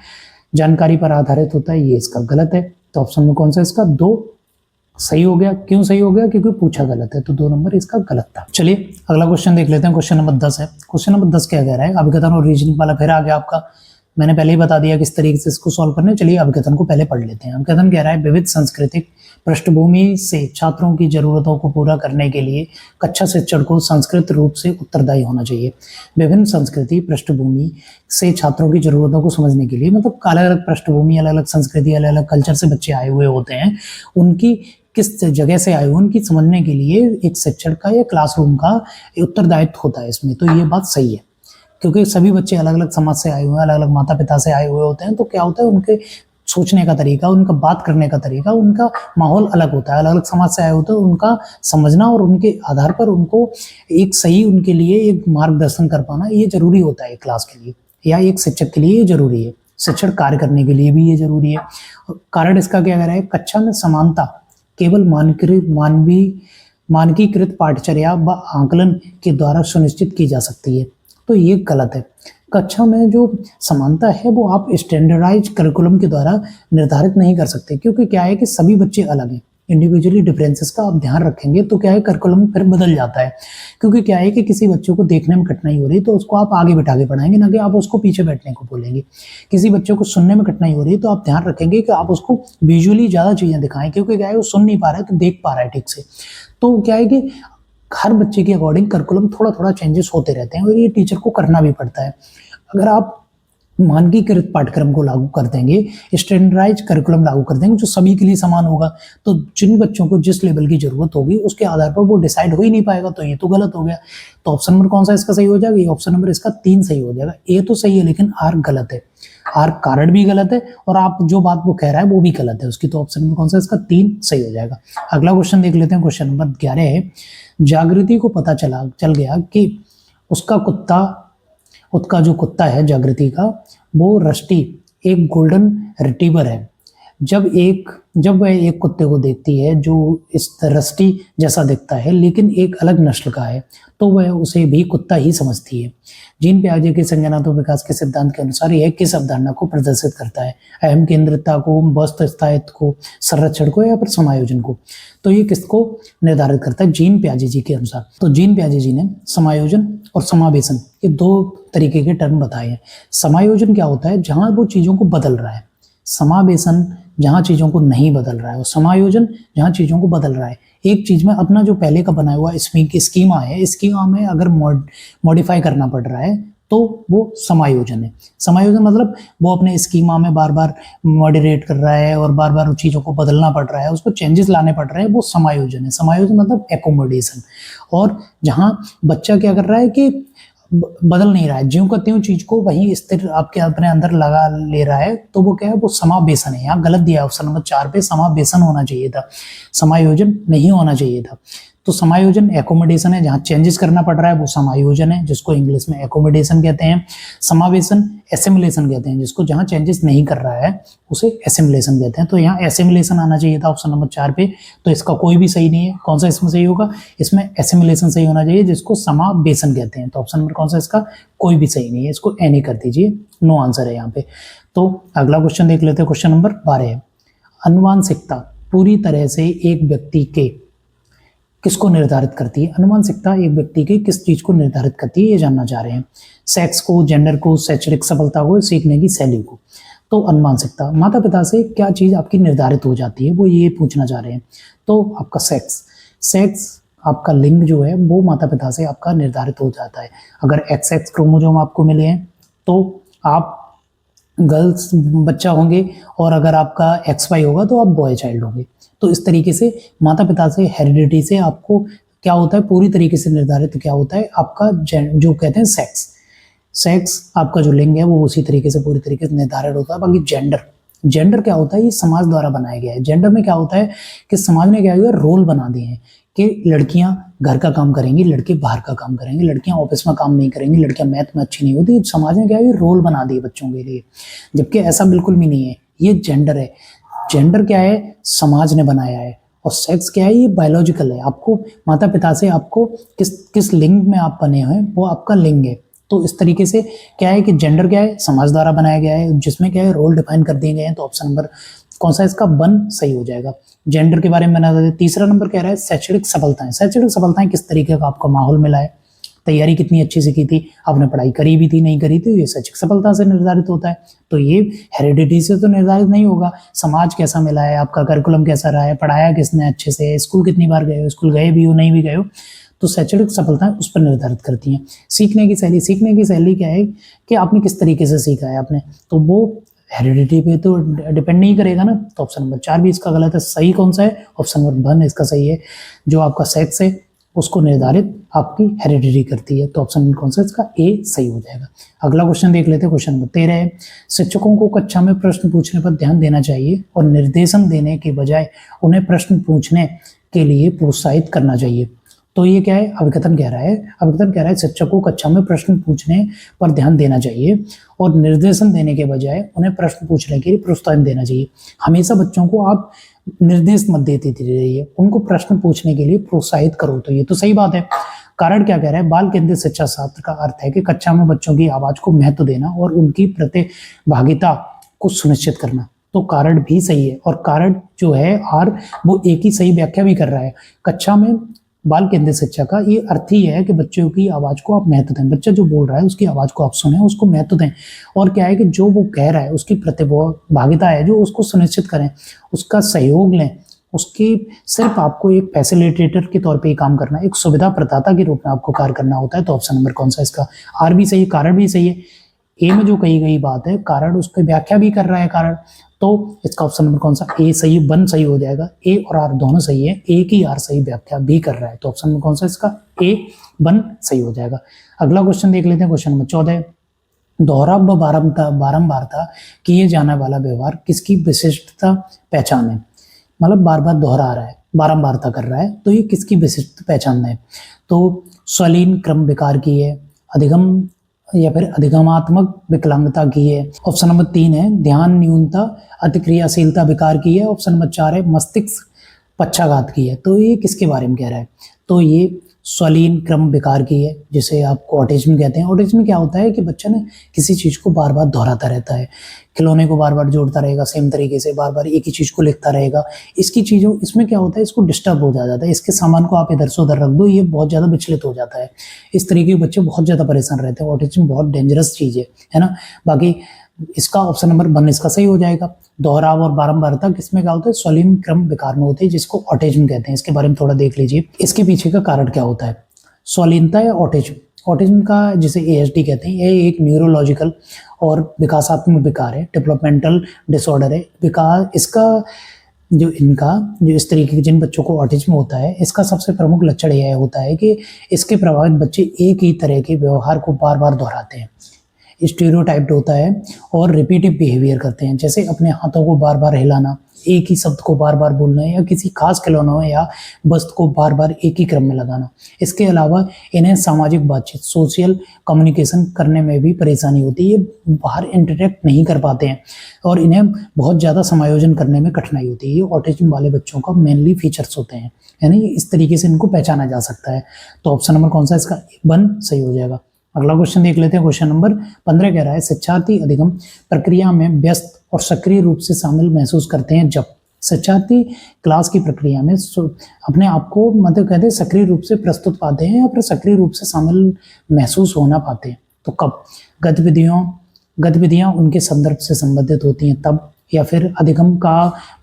A: जानकारी पर आधारित होता है, ये इसका गलत है। तो ऑप्शन में कौन सा इसका 2 सही हो गया। क्यों सही हो गया, क्योंकि पूछा गलत है, तो 2 नंबर इसका गलत था। चलिए अगला क्वेश्चन देख लेते हैं। क्वेश्चन नंबर 10 है। क्वेश्चन नंबर 10 क्या कह रहा है, अभिकथन और रीजनिंग वाला फिर आ गया आपका। मैंने पहले ही बता दिया किस तरीके से इसको सॉल्व करना है। चलिए अभिकथन को पहले पढ़ लेते हैं। अभिकथन कह रहा है विविध सांस्कृतिक पृष्ठभूमि से छात्रों की जरूरतों को पूरा करने के लिए कक्षा शिक्षक को संस्कृत रूप से उत्तरदायी होना चाहिए। विभिन्न संस्कृति पृष्ठभूमि से छात्रों की जरूरतों को समझने के लिए, मतलब अलग अलग पृष्ठभूमि, अलग अलग संस्कृति, अलग अलग कल्चर से बच्चे आए हुए होते हैं, उनकी किस जगह से आए हुए उनकी समझने के लिए एक शिक्षक का या क्लासरूम का उत्तरदायित्व होता है इसमें। तो ये बात सही है, क्योंकि सभी बच्चे अलग अलग समाज से आए हुए हैं, अलग अलग माता पिता से आए हुए होते हैं, तो क्या होता है उनके सोचने का तरीका, उनका बात करने का तरीका, उनका माहौल अलग होता है, अलग अलग समाज से आए होते हैं, उनका समझना और उनके आधार पर उनको एक सही उनके लिए एक मार्गदर्शन कर पाना ये जरूरी होता है क्लास के लिए, या एक शिक्षक के लिए ये जरूरी है, शिक्षण कार्य करने के लिए भी ये जरूरी है। कारण इसका क्या कह रहा है, कक्षा में समानता केवल मानकीकृत पाठचर्या व आकलन के द्वारा सुनिश्चित की जा सकती है। तो ये गलत है। कक्षा में जो समानता है वो आप स्टैंडर्डाइज करिकुलम के द्वारा निर्धारित नहीं कर सकते, क्योंकि क्या है कि सभी बच्चे अलग हैं, इंडिविजुअली डिफरेंसेस का आप ध्यान रखेंगे तो क्या है करिकुलम फिर बदल जाता है। क्योंकि क्या है कि किसी बच्चे को देखने में कठिनाई हो रही है तो उसको आप आगे बैठा के पढ़ाएंगे, ना कि आप उसको पीछे बैठने को बोलेंगे। किसी बच्चे को सुनने में कठिनाई हो रही है तो आप ध्यान रखेंगे कि आप उसको विजुअली ज़्यादा चीज़ें दिखाएं, क्योंकि क्या है वो सुन नहीं पा रहा है तो देख पा रहा है ठीक से। तो क्या है कि हर बच्चे के अकॉर्डिंग करिकुलम थोड़ा थोड़ा चेंजेस होते रहते हैं और ये टीचर को करना भी पड़ता है। अगर आप मानकीकृत पाठ्यक्रम को लागू कर देंगे, स्टैंडर्डाइज करिकुलम लागू कर देंगे जो सभी के लिए समान होगा, तो जिन बच्चों को जिस लेवल की जरूरत होगी उसके आधार पर वो डिसाइड हो ही नहीं पाएगा, तो ये तो गलत हो गया। तो ऑप्शन नंबर कौन सा इसका सही हो जाएगा, ये ऑप्शन नंबर इसका 3 सही हो जाएगा। ए तो सही है लेकिन आर गलत है, आर कारण भी गलत है और आप जो बात वो कह रहा है वो भी गलत है उसकी। तो ऑप्शन नंबर कौन सा इसका 3 सही हो जाएगा। अगला क्वेश्चन देख लेते हैं, क्वेश्चन नंबर 11 है, जागृति को पता चल गया कि उसका जो कुत्ता है जागृति का, वो रस्टी एक गोल्डन रिट्रीवर है। जब वह एक कुत्ते को देखती है जो इस रस्टी जैसा दिखता है लेकिन एक अलग नस्ल का है, तो वह उसे भी कुत्ता ही समझती है। जीन पियाजे के संज्ञानात्मक विकास के सिद्धांत के अनुसार यह किस अवधारणा को प्रदर्शित करता है, अहम केंद्रितता को, वस्तु स्थायित्व को, संरक्षण को या फिर समायोजन को। तो ये किसको निर्धारित करता है, जीन पियाजे जी के अनुसार। तो जीन पियाजे जी ने समायोजन और समावेशन ये 2 तरीके के टर्म बताए हैं। समायोजन क्या होता है, जहां वो चीजों को बदल रहा है, समावेशन जहां चीजों को नहीं बदल रहा है, और समायोजन जहां चीजों को बदल रहा है। एक चीज में अपना जो पहले का बनाया हुआ स्कीमा है, स्कीमा में अगर मॉडिफाई करना पड़ रहा है तो वो समायोजन है। समायोजन मतलब वो अपने स्कीमा में बार बार मॉडरेट कर रहा है और बार बार उन चीज़ों को बदलना पड़ रहा है, उसको चेंजेस लाने पड़ रहे हैं, वो समायोजन है। समायोजन मतलब एकोमोडेशन। और जहाँ बच्चा क्या कर रहा है कि बदल नहीं रहा है, ज्यों का त्यों चीज को वही स्थिर आपके अपने अंदर लगा ले रहा है, तो वो क्या है, वो समावेशन है। यहाँ गलत दिया ऑप्शन नंबर 4 पे, समावेशन होना चाहिए था, समायोजन नहीं होना चाहिए था। तो समायोजन एकोमोडेशन है, जहाँ चेंजेस करना पड़ रहा है वो समायोजन है, जिसको इंग्लिश में एकोमोडेशन कहते हैं। समावेशन एसिमिलेशन कहते हैं, जिसको जहाँ चेंजेस नहीं कर रहा है उसे एसिमिलेशन कहते हैं। तो यहाँ एसिमिलेशन आना चाहिए था ऑप्शन नंबर 4 पे, तो इसका कोई भी सही नहीं है। कौन सा इसमें सही होगा, इसमें एसिमिलेशन सही होना चाहिए, जिसको समावेशन कहते हैं। तो ऑप्शन नंबर कौन सा इसका कोई भी सही नहीं है, इसको एनी कर दीजिए, नो आंसर है यहाँ पे। तो अगला क्वेश्चन देख लेते हैं, क्वेश्चन नंबर 12 है, अनुवांशिकता पूरी तरह से एक व्यक्ति के किसको निर्धारित करती है। अनुवांशिकता एक व्यक्ति के किस चीज को निर्धारित करती है ये जानना चाह रहे हैं, सेक्स को, जेंडर को, शैक्षणिक सफलता को, सीखने की शैली को। तो अनुवांशिकता माता पिता से क्या चीज आपकी निर्धारित हो जाती है वो ये पूछना चाह रहे हैं। तो आपका सेक्स आपका लिंग जो है वो माता पिता से आपका निर्धारित हो जाता है। अगर XX क्रोमोसोम आपको मिले हैं तो आप गर्ल्स बच्चा होंगे, और अगर आपका XY होगा तो आप बॉय चाइल्ड होंगे। तो इस तरीके से माता पिता से, हेरिडिटी से आपको क्या होता है, पूरी तरीके से निर्धारित क्या होता है आपका जो कहते हैं सेक्स आपका जो लिंग है वो उसी तरीके से पूरी तरीके से निर्धारित होता है। बाकी जेंडर क्या होता है, ये समाज द्वारा बनाया गया है। जेंडर में क्या होता है कि समाज ने क्या किया, रोल बना दिए हैं कि लड़कियां घर का काम करेंगी, लड़के बाहर का काम करेंगे, लड़कियां ऑफिस में काम नहीं करेंगी, लड़कियां मैथ में अच्छी नहीं होती। समाज ने क्या है, रोल बना दिए बच्चों के लिए, जबकि ऐसा बिल्कुल भी नहीं है। ये जेंडर है। जेंडर क्या है, समाज ने बनाया है। और सेक्स क्या है, ये बायोलॉजिकल है। आपको माता पिता से आपको किस लिंग में आप बने हैं वो आपका लिंग है। तो इस तरीके से क्या है कि जेंडर क्या है, समाज द्वारा बनाया गया है, जिसमें क्या है रोल डिफाइन कर दिए गए हैं। तो ऑप्शन नंबर कौन सा इसका 1 सही हो जाएगा। जेंडर के बारे में बना देते। तीसरा नंबर कह रहा है शैक्षणिक सफलताएं किस तरीके का आपका माहौल मिला है, तैयारी कितनी अच्छी से की थी, आपने पढ़ाई करी भी थी नहीं करी थी, ये शैक्षिक सफलता से निर्धारित होता है। तो ये हेरिडिटी से तो निर्धारित नहीं होगा। समाज कैसा मिला है, आपका करिकुलम कैसा रहा है, पढ़ाया किसने अच्छे से, स्कूल कितनी बार गए हो, स्कूल गए भी हो नहीं भी गए हो, तो शैक्षणिक सफलताएं उस पर निर्धारित करती हैं। सीखने की शैली क्या है कि आपने किस तरीके से सीखा है आपने, तो वो हेरिडिटी पे तो डिपेंड नहीं करेगा ना। तो ऑप्शन नंबर 4 भी इसका गलत है। सही कौन सा है, ऑप्शन नंबर 1 इसका सही है। जो आपका सेक्स है उसको निर्धारित आपकी हेरिडिटी करती है। तो ऑप्शन कौन सा इसका ए सही हो जाएगा। अगला क्वेश्चन देख लेते हैं। क्वेश्चन नंबर 13 है, शिक्षकों को कक्षा में प्रश्न पूछने पर ध्यान देना चाहिए और निर्देशन देने के बजाय उन्हें प्रश्न पूछने के लिए प्रोत्साहित करना चाहिए। तो ये क्या है, अभिकथन कह रहा है, अभिकथन कह रहा है शिक्षक को कक्षा में प्रश्न पूछने पर ध्यान देना चाहिए और निर्देशन देने के बजाय उन्हें प्रश्न पूछने के लिए प्रोत्साहन देना चाहिए। हमेशा बच्चों को आप निर्देश मत देते रहिए, उनको प्रश्न पूछने के लिए प्रोत्साहित करो। तो ये तो सही बात है। कारण क्या कह रहा है, बाल केंद्रित शिक्षा शास्त्र का अर्थ है कि कक्षा में बच्चों की आवाज को महत्व देना और उनकी प्रतिभागिता को सुनिश्चित करना। तो कारण भी सही है और कारण जो है आर वो एक ही सही व्याख्या भी कर रहा है। कक्षा में बाल केंद्रित शिक्षा का ये अर्थ ही है कि बच्चों की आवाज को आप महत्व दें, बच्चा जो बोल रहा है उसकी आवाज को आप सुने, उसको महत्व दें। और क्या है कि जो वो कह रहा है उसकी प्रतिभागिता है जो उसको सुनिश्चित करें, उसका सहयोग लें, उसकी सिर्फ आपको एक फैसिलिटेटर के तौर पे ही काम करना है, एक सुविधा प्रदाता के रूप में आपको कार्य करना होता है। तो ऑप्शन नंबर कौन सा इसका आर भी सही है, कारण भी सही है। ए में जो कही गई बात है कारण उसकी व्याख्या भी कर रहा है कारण, तो इसका ऑप्शन नंबर कौन सा ए सही, वन सही हो जाएगा। ए और आर दोनों सही है, ए की आर सही व्याख्या भी कर रहा है। तो ऑप्शन नंबर कौन सा इसका ए वन सही हो जाएगा। अगला क्वेश्चन देख लेते हैं। क्वेश्चन नंबर 14, दोहरा व बारंबारता किए जाने वाला व्यवहार किसकी विशिष्टता पहचान है। मतलब बार बार दोहरा रहा है, बारंबारता कर रहा है, तो ये किसकी विशिष्ट पहचान है। तो स्वलीन क्रम विकार की है, अधिगम या फिर अधिगमात्मक विकलांगता की है। ऑप्शन नंबर 3 है ध्यान न्यूनता अतिक्रियाशीलता विकार की है। ऑप्शन नंबर 4 है मस्तिष्क पक्षाघात की है। तो ये किसके बारे में कह रहा है, तो ये स्वलीन क्रम विकार की है, जिसे आपको ऑटिज्म कहते हैं। ऑटिज्म क्या होता है कि बच्चा ना किसी चीज को बार बार दोहराता रहता है, खिलौने को बार बार जोड़ता रहेगा सेम तरीके से, बार बार एक ही चीज को लिखता रहेगा। इसकी चीजों इसमें क्या होता है, इसको डिस्टर्ब हो जाता है, इसके सामान को आप इधर से उधर रख दो, ये बहुत ज्यादा विचलित हो जाता है। इस तरीके के बच्चे बहुत ज्यादा परेशान रहते हैं। ऑटिज्म बहुत डेंजरस चीज है ना। बाकी इसका ऑप्शन नंबर 1 इसका सही हो जाएगा। दोहराव और बारंबारता किसमें क्या होता है, स्वलीन क्रम विकार में होते हैं, जिसको ऑटिज्म कहते हैं। इसके बारे में थोड़ा देख लीजिए, इसके पीछे का कारण क्या होता है। स्वलीनता या ऑटिज्म, ऑटिज्म का जिसे ASD कहते हैं, ये एक न्यूरोलॉजिकल और विकासात्मक विकार है, डेवलपमेंटल डिसऑर्डर है। विकार इसका जो इस तरीके के जिन बच्चों को ऑटिज्म होता है, इसका सबसे प्रमुख लक्षण यह होता है कि इसके प्रभावित बच्चे एक ही तरह के व्यवहार को बार बार दोहराते हैं, स्टीरियोटाइप्ड होता है और रिपीटिव बिहेवियर करते हैं। जैसे अपने हाथों को बार बार हिलाना, एक ही शब्द को बार बार बोलना, या किसी खास खिलौनों या वस्तु को बार बार एक ही क्रम में लगाना। इसके अलावा इन्हें सामाजिक बातचीत, सोशल कम्युनिकेशन करने में भी परेशानी होती है, ये बाहर इंटरेक्ट नहीं कर पाते हैं और इन्हें बहुत ज़्यादा समायोजन करने में कठिनाई होती है। ये ऑटिज्म वाले बच्चों का मेनली फीचर्स होते हैं, यानी इस तरीके से इनको पहचाना जा सकता है। तो ऑप्शन नंबर कौन सा इसका 1 सही हो जाएगा। अगला क्वेश्चन देख लेते हैं। क्वेश्चन नंबर 15 कह रहा है शिक्षार्थी अधिगम प्रक्रिया में व्यस्त और सक्रिय रूप से शामिल महसूस करते हैं जब शिक्षार्थी क्लास की प्रक्रिया में अपने आप को मतलब कहते हैं सक्रिय रूप से प्रस्तुत पाते हैं या फिर सक्रिय रूप से शामिल महसूस होना पाते हैं। तो कब गतिविधियां उनके संदर्भ से संबंधित होती हैं तब, या फिर अधिगम का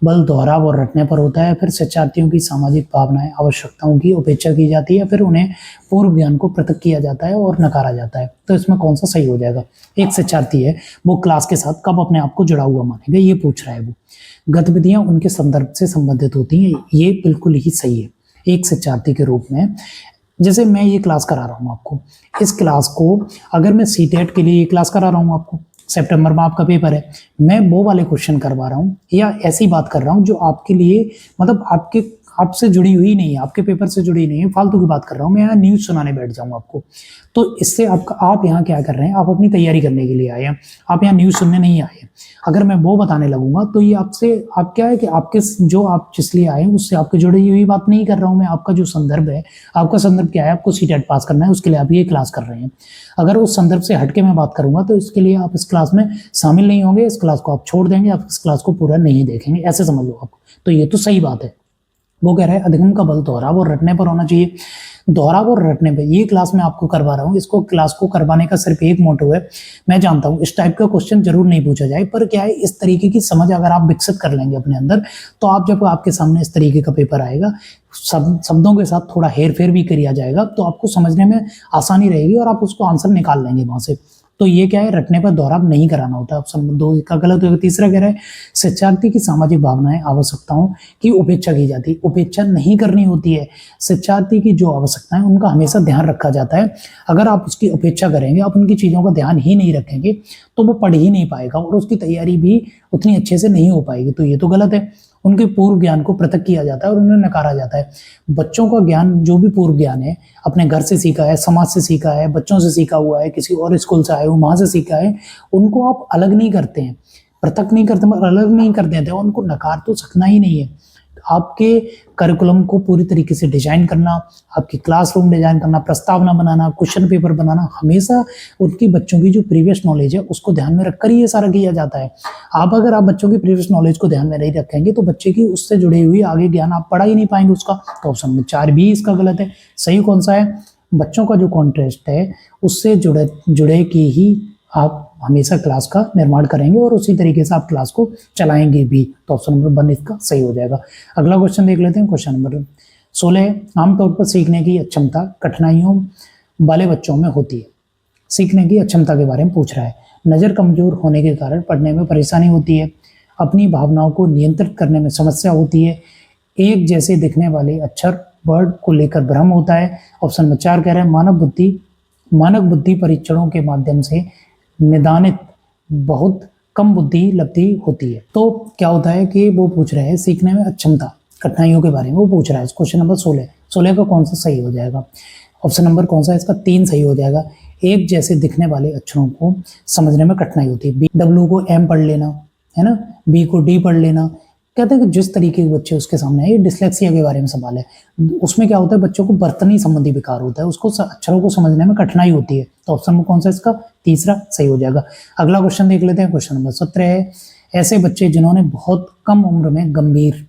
A: बल दोहराव और रटने पर होता है, फिर शिक्षार्थियों की सामाजिक भावनाएं आवश्यकताओं की उपेक्षा की जाती है, फिर उन्हें पूर्व ज्ञान को पृथक किया जाता है और नकारा जाता है। तो इसमें कौन सा सही हो जाएगा। एक शिक्षार्थी है वो क्लास के साथ कब अपने आप को जुड़ा हुआ मानेगा, ये पूछ रहा है वो। गतिविधियां उनके संदर्भ से संबंधित होती हैं, ये बिल्कुल ही सही है। एक शिक्षार्थी के रूप में जैसे मैं ये क्लास करा रहा हूँ आपको, इस क्लास को अगर मैं CTET के लिए ये क्लास करा रहा हूँ आपको, सितंबर में आपका पेपर है, मैं वो वाले क्वेश्चन करवा रहा हूँ या ऐसी बात कर रहा हूँ जो आपके लिए मतलब आपसे जुड़ी हुई नहीं है, आपके पेपर से जुड़ी नहीं है, फालतू की बात कर रहा हूँ मैं, यहाँ न्यूज़ सुनाने बैठ जाऊँ आपको। तो इससे आप यहाँ क्या कर रहे हैं, आप अपनी तैयारी करने के लिए आए हैं, आप यहाँ न्यूज़ सुनने नहीं आए हैं। अगर मैं वो बताने लगूंगा तो ये आप क्या है कि आप जिस लिए आए हैं उससे आपके जुड़ी हुई बात नहीं कर रहा हूँ मैं। आपका जो संदर्भ है, आपका संदर्भ क्या है, आपको CTET पास करना है, उसके लिए आप ये क्लास कर रहे हैं। अगर उस संदर्भ से हटके मैं बात करूंगा तो इसके लिए आप इस क्लास में शामिल नहीं होंगे, इस क्लास को आप छोड़ देंगे, आप इस क्लास को पूरा नहीं देखेंगे, ऐसे समझ लो आप। तो ये तो सही बात है। वो कह रहा है अधिगम का बल दोहराव और रटने पर होना चाहिए। दोहराव और रटने पे ये क्लास मैं आपको करवा रहा हूँ, इसको क्लास को करवाने का सिर्फ एक मोटिव है। मैं जानता हूँ इस टाइप का क्वेश्चन जरूर नहीं पूछा जाए, पर क्या है इस तरीके की समझ अगर आप विकसित कर लेंगे अपने अंदर, तो आप जब आपके सामने इस तरीके का पेपर आएगा, शब्दों के साथ थोड़ा हेर फेर भी किया जाएगा, तो आपको समझने में आसानी रहेगी और आप उसको आंसर निकाल लेंगे वहां से। तो ये क्या है, रटने पर दोहराव नहीं कराना होता है। ऑप्शन नंबर 2 का गलत होगा। तीसरा कह रहा है शिक्षार्थी की सामाजिक भावनाएं आवश्यकताओं की उपेक्षा की जाती है। उपेक्षा नहीं करनी होती है। शिक्षार्थी की जो आवश्यकताएं उनका हमेशा ध्यान रखा जाता है। अगर आप उसकी उपेक्षा करेंगे, आप उनकी चीज़ों का ध्यान ही नहीं रखेंगे, तो वो पढ़ ही नहीं पाएगा और उसकी तैयारी भी उतनी अच्छे से नहीं हो पाएगी। तो ये तो गलत है। उनके पूर्व ज्ञान को पृथक किया जाता है और उन्हें नकारा जाता है। बच्चों का ज्ञान, जो भी पूर्व ज्ञान है, अपने घर से सीखा है, समाज से सीखा है, बच्चों से सीखा हुआ है, किसी और स्कूल से आए हो वहां से सीखा है, उनको आप अलग नहीं करते हैं, पृथक नहीं करते, अलग नहीं कर देते, उनको नकार तो सकना ही नहीं है। आपके करिकुलम को पूरी तरीके से डिजाइन करना, आपकी क्लासरूम डिजाइन करना, प्रस्तावना बनाना, क्वेश्चन पेपर बनाना, हमेशा उनकी बच्चों की जो प्रीवियस नॉलेज है उसको ध्यान में रखकर ही ये सारा किया जाता है। अगर आप बच्चों की प्रीवियस नॉलेज को ध्यान में नहीं रखेंगे तो बच्चे की उससे जुड़ी हुई आगे ज्ञान आप पढ़ा ही नहीं पाएंगे उसका। तो ऑप्शन नंबर 4 भी इसका गलत है। सही कौन सा है? बच्चों का जो कॉन्टेस्ट है उससे जुड़े की ही आप हमेशा क्लास का निर्माण करेंगे और उसी तरीके से आप क्लास को चलाएंगे भी। तो ऑप्शन नंबर 1 इसका सही हो जाएगा। अगला क्वेश्चन देख लेते हैं। क्वेश्चन नंबर 16, आमतौर पर सीखने की अक्षमता कठिनाइयों वाले बच्चों में होती है। सीखने की अक्षमता के बारे में पूछ रहा है। नज़र कमजोर होने के कारण पढ़ने में परेशानी होती है, अपनी भावनाओं को नियंत्रित करने में समस्या होती है, एक जैसे दिखने वाले अक्षर वर्ड को लेकर भ्रम होता है। ऑप्शन नंबर 4 कह रहे हैं मानव बुद्धि परीक्षणों के माध्यम से निदानित बहुत कम बुद्धि लब्धि होती है। तो क्या होता है कि वो पूछ रहे हैं सीखने में अक्षमता कठिनाइयों के बारे में वो पूछ रहा है। क्वेश्चन नंबर 16 का कौन सा सही हो जाएगा? ऑप्शन नंबर कौन सा? इसका 3 सही हो जाएगा। एक जैसे दिखने वाले अक्षरों को समझने में कठिनाई होती है। डब्ल्यू को एम पढ़ लेना है ना, बी को डी पढ़ लेना। कहते हैं कि जिस तरीके के बच्चे उसके सामने है, ये डिस्लेक्सिया के बारे में सवाल है। उसमें क्या होता है, बच्चों को बर्तनी संबंधी विकार होता है, उसको अक्षरों को समझने में कठिनाई होती है। तो ऑप्शन में कौन सा इसका? तीसरा सही हो जाएगा। अगला क्वेश्चन देख लेते हैं। क्वेश्चन नंबर 17 है, ऐसे बच्चे जिन्होंने बहुत कम उम्र में गंभीर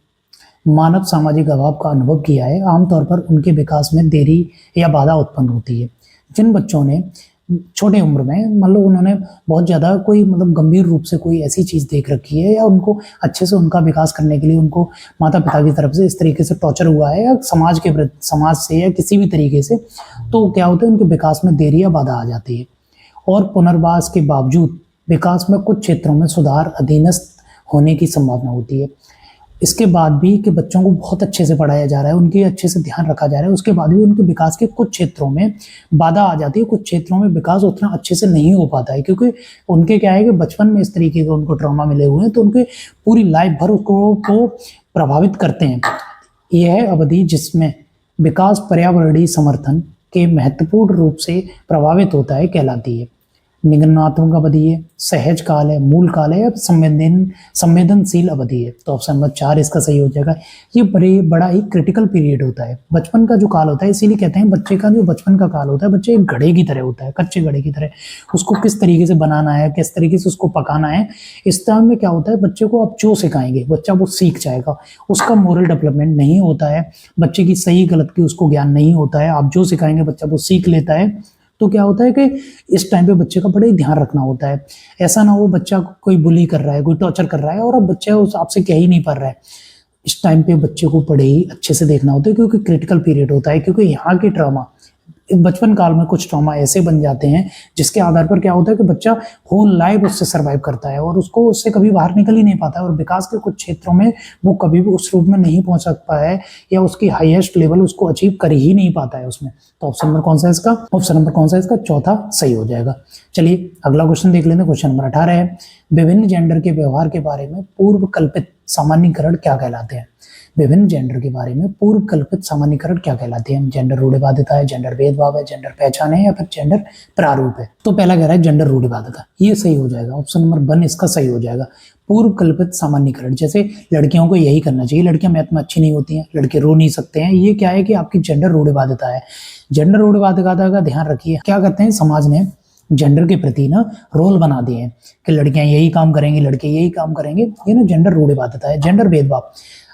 A: मानव सामाजिक अभाव का अनुभव किया है, आमतौर पर उनके विकास में देरी या बाधा उत्पन्न होती है। जिन बच्चों ने छोटे उम्र में मतलब उन्होंने बहुत ज़्यादा कोई मतलब गंभीर रूप से कोई ऐसी चीज़ देख रखी है या उनको अच्छे से उनका विकास करने के लिए उनको माता पिता की तरफ से इस तरीके से टॉर्चर हुआ है या समाज से या किसी भी तरीके से, तो क्या होता है उनके विकास में देरी या बाधा आ जाती है। और पुनर्वास के बावजूद विकास में कुछ क्षेत्रों में सुधार अधीनस्थ होने की संभावना होती है। इसके बाद भी कि बच्चों को बहुत अच्छे से पढ़ाया जा रहा है, उनके अच्छे से ध्यान रखा जा रहा है, उसके बाद भी उनके विकास के कुछ क्षेत्रों में बाधा आ जाती है, कुछ क्षेत्रों में विकास उतना अच्छे से नहीं हो पाता है, क्योंकि उनके क्या है कि बचपन में इस तरीके के उनको ट्रॉमा मिले हुए हैं, तो उनके पूरी लाइफ भर उसको प्रभावित करते हैं। यह है अवधि जिसमें विकास पर्यावरणीय समर्थन के महत्वपूर्ण रूप से प्रभावित होता है कहलाती है। निगमनात्मक अवधि है, सहज काल है, मूल काल है या संवेदनशील अवधि है। तो ऑप्शन नंबर 4 इसका सही हो जाएगा। ये बड़ा ही क्रिटिकल पीरियड होता है बचपन का जो काल होता है, इसीलिए कहते हैं बच्चे का जो बचपन का काल होता है, बच्चे एक घड़े की तरह होता है, कच्चे घड़े की तरह। उसको किस तरीके से बनाना है, किस तरीके से उसको पकाना है, इस टाइम में क्या होता है बच्चे को आप जो सिखाएंगे बच्चा वो सीख जाएगा। उसका मोरल डेवलपमेंट नहीं होता है, बच्चे की सही गलत की उसको ज्ञान नहीं होता है। आप जो सिखाएंगे बच्चा वो सीख लेता है। तो क्या होता है कि इस टाइम पे बच्चे का बड़ा ही ध्यान रखना होता है। ऐसा ना हो बच्चा कोई बुली कर रहा है, कोई टॉर्चर कर रहा है और अब बच्चा उस आपसे कह ही नहीं पा रहा है। इस टाइम पे बच्चे को बड़े ही अच्छे से देखना होता है, क्योंकि क्रिटिकल पीरियड होता है। क्योंकि यहाँ के ट्रॉमा बचपन काल में कुछ ट्रॉमा ऐसे बन जाते हैं जिसके आधार पर क्या होता है कि बच्चा होल लाइफ उससे सर्वाइव करता है और उसको उससे कभी बाहर निकल ही नहीं पाता है, और विकास के कुछ क्षेत्रों में वो कभी भी उस रूप में नहीं पहुंच सकता है या उसकी हाईएस्ट लेवल उसको अचीव कर ही नहीं पाता है उसमें। तो ऑप्शन नंबर कौन सा है इसका? ऑप्शन नंबर कौन सा है इसका? चौथा सही हो जाएगा। चलिए अगला क्वेश्चन देख लेते हैं। क्वेश्चन नंबर 18 है, विभिन्न जेंडर के व्यवहार के बारे में पूर्व कल्पित सामान्यीकरण क्या कहलाते हैं? विभिन्न जेंडर के बारे में पूर्व कल्पित सामान्यीकरण क्या कहलाते हैं? जेंडर रूढ़िवादिता है, जेंडर भेदभाव है, जेंडर पहचान है या फिर जेंडर प्रारूप है? तो पहला कह रहा है जेंडर रूढ़िवादिता, ये सही हो जाएगा। ऑप्शन नंबर 1 इसका सही हो जाएगा। पूर्व कल्पित सामान्यीकरण, जैसे लड़कियों को यही करना चाहिए, लड़कियां मैथ में अच्छी नहीं होती हैं, लड़के रो नहीं सकते हैं, ये क्या है कि आपकी जेंडर रूढ़िवादिता है। जेंडर रूढ़िवादिता का ध्यान रखिए। क्या करते हैं समाज ने जेंडर के प्रति ना रोल बना दिए हैं कि लड़कियां यही काम करेंगी, लड़के यही काम करेंगे, ये ना जेंडर रूढ़िवादिता है। जेंडर भेदभाव,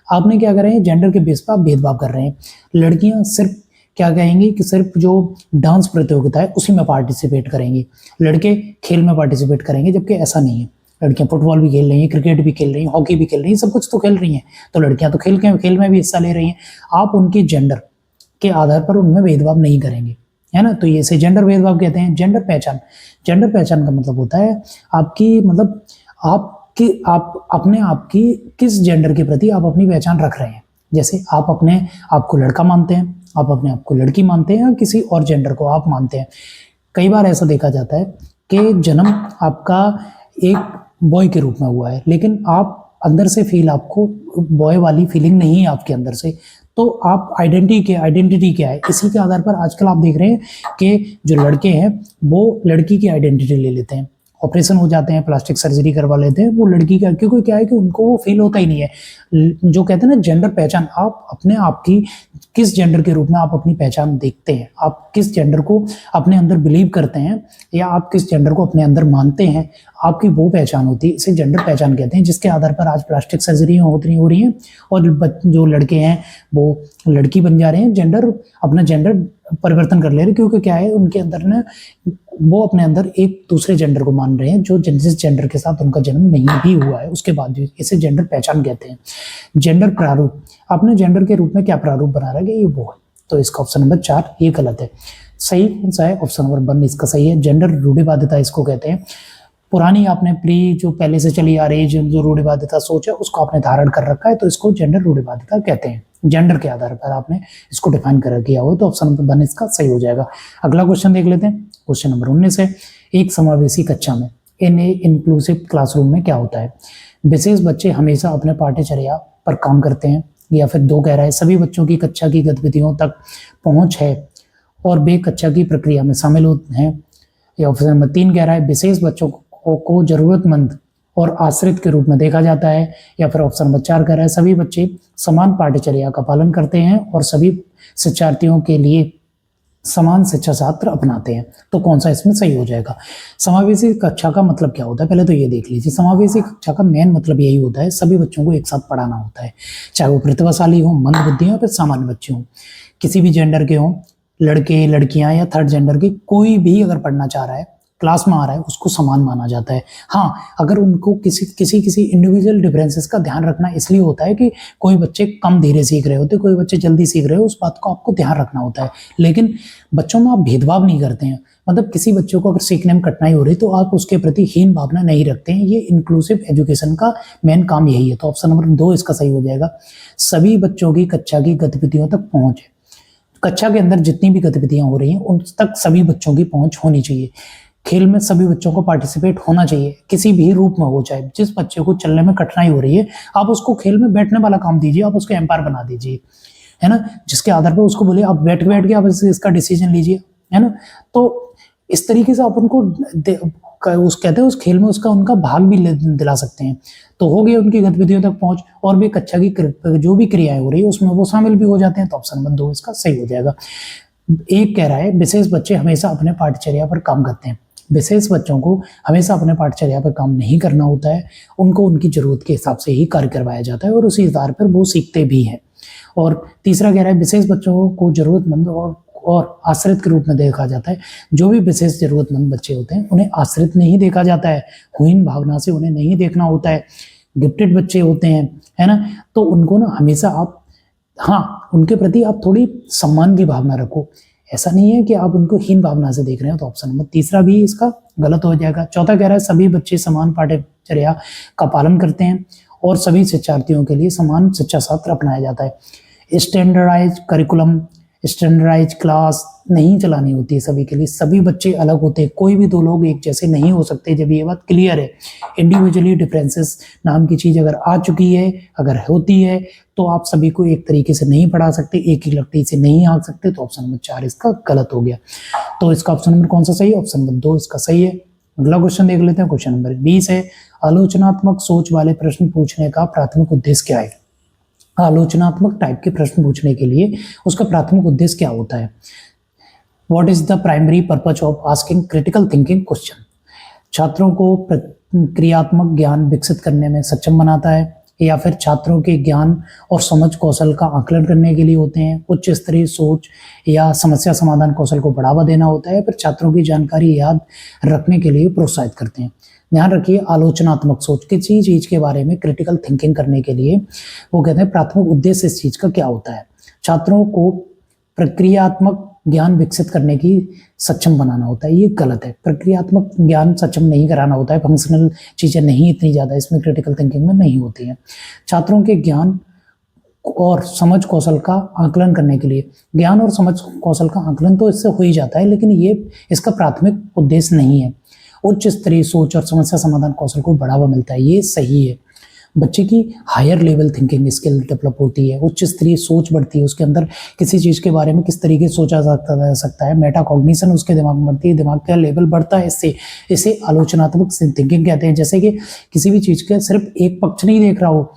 A: आपने क्या कर रहे हैं जेंडर के बेस पर आप भेदभाव कर रहे हैं। लड़कियां सिर्फ क्या कहेंगी कि सिर्फ जो डांस प्रतियोगिता है उसी में पार्टिसिपेट करेंगी, लड़के खेल में पार्टिसिपेट करेंगे, जबकि ऐसा नहीं है। लड़कियां फुटबॉल भी खेल रही हैं, क्रिकेट भी खेल रही हैं, हॉकी भी खेल रही हैं, सब कुछ तो खेल रही हैं। तो लड़कियां तो खेल में भी हिस्सा ले रही हैं। आप उनके जेंडर के आधार पर उनमें भेदभाव नहीं करेंगे, है ना। तो ये से जेंडर भेदभाव कहते हैं। जेंडर पहचान, जेंडर पहचान का मतलब होता है आपकी मतलब आप अपने आप की किस जेंडर के प्रति आप अपनी पहचान रख रहे हैं। जैसे आप अपने आप को लड़का मानते हैं, आप अपने आप को लड़की मानते हैं, या किसी और जेंडर को आप मानते हैं। कई बार ऐसा देखा जाता है कि जन्म आपका एक बॉय के रूप में हुआ है, लेकिन आप अंदर से फील आपको बॉय वाली फीलिंग नहीं है आपके अंदर से। तो आप आइडेंटिटी क्या है, इसी के आधार पर आजकल आप देख रहे हैं कि जो लड़के हैं वो लड़की की आइडेंटिटी ले लेते हैं, ऑपरेशन हो जाते हैं, प्लास्टिक सर्जरी करवा लेते हैं, वो लड़की का, क्योंकि क्या है कि उनको वो फील होता ही नहीं है। जो कहते हैं ना जेंडर पहचान, आप अपने आप की किस जेंडर के रूप में आप अपनी पहचान देखते हैं, आप किस जेंडर को अपने अंदर बिलीव करते हैं, या आप किस जेंडर को अपने अंदर मानते हैं, आपकी वो पहचान होती है। इसे जेंडर पहचान कहते हैं, जिसके आधार पर आज प्लास्टिक सर्जरी हो रही हैं और जो लड़के हैं वो लड़की बन जा रहे हैं, जेंडर अपना जेंडर परिवर्तन कर ले रहे हैं, क्योंकि क्या है उनके अंदर ना वो अपने अंदर एक दूसरे जेंडर को मान रहे हैं जो जिस जेंडर के साथ उनका जन्म नहीं भी हुआ है उसके बाद भी। इसे जेंडर पहचान कहते हैं। जेंडर प्रारूप, आपने जेंडर के रूप में क्या प्रारूप बना रहा है, ये वो है। तो इसका ऑप्शन नंबर 4 ये गलत है। सही कौन सा है, ऑप्शन नंबर 1 इसका सही है। जेंडर रूढ़िवादिता इसको कहते हैं। पुरानी आपने जो पहले से चली आ रही जो रूढ़िवादिता सोच है उसको आपने धारण कर रखा है, तो इसको जेंडर रूढ़िवादिता कहते हैं। जेंडर के आधार पर आपने इसको डिफाइन कर किया हो, तो ऑप्शन नंबर 1 इसका सही हो जाएगा। अगला क्वेश्चन देख लेते हैं। क्वेश्चन नंबर 19 है, एक समावेशी कक्षा में इन ए इंक्लूसिव क्लासरूम में क्या होता है। विशेष बच्चे हमेशा अपने पाठ्यचर्या पर काम करते हैं, या फिर 2 कह रहा है सभी बच्चों की कक्षा की गतिविधियों तक पहुंच है और वे कक्षा की प्रक्रिया में शामिल होते हैं, या ऑप्शन नंबर 3 कह रहा है विशेष बच्चों को जरूरतमंद और आश्रित के रूप में देखा जाता है, या फिर ऑप्शन नंबर 4 कह रहा है सभी बच्चे समान पाठ्यचर्या का पालन करते हैं और सभी शिक्षार्थियों के लिए समान शिक्षा शास्त्र अपनाते हैं। तो कौन सा इसमें सही हो जाएगा। समावेशी कक्षा का मतलब क्या होता है, पहले तो ये देख लीजिए। समावेशी कक्षा का मेन मतलब यही होता है सभी बच्चों को एक साथ पढ़ाना होता है, चाहे वो प्रतिभाशाली हो, मंद बुद्धि हो, फिर सामान्य बच्चे हों, किसी भी जेंडर के हों, लड़के लड़कियां या थर्ड जेंडर के, कोई भी अगर पढ़ना चाह रहा है, क्लास में आ रहा है, उसको समान माना जाता है। हाँ, अगर उनको किसी इंडिविजुअल डिफरेंसेस का ध्यान रखना इसलिए होता है कि कोई बच्चे कम धीरे सीख रहे होते, कोई बच्चे जल्दी सीख रहे हो, उस बात को आपको ध्यान रखना होता है। लेकिन बच्चों में आप भेदभाव नहीं करते हैं, मतलब किसी बच्चों को अगर सीखने में कठिनाई हो रही तो आप उसके प्रति हीन भावना नहीं रखते हैं। ये इंक्लूसिव एजुकेशन का मेन काम यही है। तो ऑप्शन नंबर 2 इसका सही हो जाएगा। सभी बच्चों की कक्षा की गतिविधियों तक पहुंच है, कक्षा के अंदर जितनी भी गतिविधियां हो रही हैं उन तक सभी बच्चों की पहुंच होनी चाहिए। खेल में सभी बच्चों को पार्टिसिपेट होना चाहिए, किसी भी रूप में हो, चाहे जिस बच्चे को चलने में कठिनाई हो रही है आप उसको खेल में बैठने वाला काम दीजिए, आप उसको एम्पायर बना दीजिए, है ना, जिसके आधार पर उसको बोलिए आप बैठ के आप इसका डिसीजन लीजिए, है ना। तो इस तरीके से आप उनको कहते हैं उस खेल में उनका भाग भी दिला सकते हैं। तो हो गई उनकी गतिविधियों तक पहुंच, और भी कक्षा की जो भी क्रियाएं हो रही है उसमें वो शामिल भी हो जाते हैं। तो ऑप्शन नंबर 2 इसका सही हो जाएगा। एक कह रहा है विशेष बच्चे हमेशा अपने पाठ्यचर्या पर काम करते हैं। विशेष बच्चों को हमेशा अपने पाठ्यचर्या पर काम नहीं करना होता है, उनको उनकी जरूरत के हिसाब से ही कार्य करवाया जाता है और उसी आधार पर वो सीखते भी हैं। और तीसरा कह रहा है विशेष बच्चों को जरूरतमंद और आश्रित के रूप में देखा जाता है। जो भी विशेष जरूरतमंद बच्चे होते हैं उन्हें आश्रित नहीं देखा जाता है, हीन भावना से उन्हें नहीं देखना होता है। गिफ्टेड बच्चे होते हैं, है ना, तो उनको ना हमेशा आप, हाँ, उनके प्रति आप थोड़ी सम्मान की भावना रखो। ऐसा नहीं है कि आप उनको हीन भावना से देख रहे हो। तो ऑप्शन नंबर 3 भी इसका गलत हो जाएगा। चौथा कह रहा है सभी बच्चे समान पाठ्यचर्या का पालन करते हैं और सभी शिक्षार्थियों के लिए समान शिक्षा शास्त्र अपनाया जाता है। स्टैंडर्डाइज करिकुलम, स्टैंडर्डाइज क्लास नहीं चलानी होती है सभी के लिए, सभी बच्चे अलग होते हैं, कोई भी 2 लोग एक जैसे नहीं हो सकते। जब ये बात क्लियर है, इंडिविजुअली डिफरेंसेस नाम की चीज अगर आ चुकी है, अगर होती है, तो आप सभी को एक तरीके से नहीं पढ़ा सकते, एक ही लकड़ी से नहीं हाँक सकते। तो ऑप्शन नंबर 4 इसका गलत हो गया। तो इसका ऑप्शन नंबर कौन सा सही है, ऑप्शन नंबर 2 इसका सही है। अगला क्वेश्चन देख लेते हैं। क्वेश्चन नंबर 20 है, आलोचनात्मक सोच वाले प्रश्न पूछने का प्राथमिक उद्देश्य क्या है। आलोचनात्मक टाइप के प्रश्न पूछने के लिए उसका प्राथमिक उद्देश्य क्या होता है। What is the primary purpose of asking critical thinking question. छात्रों को क्रियात्मक ज्ञान विकसित करने में सक्षम बनाता है, या फिर छात्रों के ज्ञान और समझ कौशल का आकलन करने के लिए होते हैं। उच्च स्तरीय सोच या समस्या समाधान कौशल को बढ़ावा देना होता है, फिर छात्रों की जानकारी याद रखने के लिए प्रोत्साहित करते हैं। ध्यान रखिए, आलोचनात्मक सोच किसी चीज के बारे में क्रिटिकल थिंकिंग करने के लिए वो कहते हैं प्राथमिक उद्देश्य इस चीज का क्या होता है। छात्रों को प्रक्रियात्मक ज्ञान विकसित करने की सक्षम बनाना होता है, ये गलत है। प्रक्रियात्मक ज्ञान सक्षम नहीं कराना होता है, फंक्शनल चीज़ें नहीं इतनी ज़्यादा इसमें क्रिटिकल थिंकिंग में नहीं होती हैं। छात्रों के ज्ञान और समझ कौशल का आकलन करने के लिए, ज्ञान और समझ कौशल का आकलन तो इससे हो ही जाता है, लेकिन ये इसका प्राथमिक उद्देश्य नहीं है। उच्च स्तरीय सोच और समस्या समाधान कौशल को बढ़ावा मिलता है, ये सही है। बच्चे की higher level thinking skill develop होती है, उच्च स्तरीय सोच बढ़ती है, उसके अंदर किसी चीज़ के बारे में किस तरीके से सोचा सकता है, मेटा कॉग्निशन उसके दिमाग में बढ़ती है, दिमाग का लेवल बढ़ता है। इससे इसे आलोचनात्मक थिंकिंग कहते हैं। जैसे कि किसी भी चीज़ का सिर्फ एक पक्ष नहीं देख रहा हो।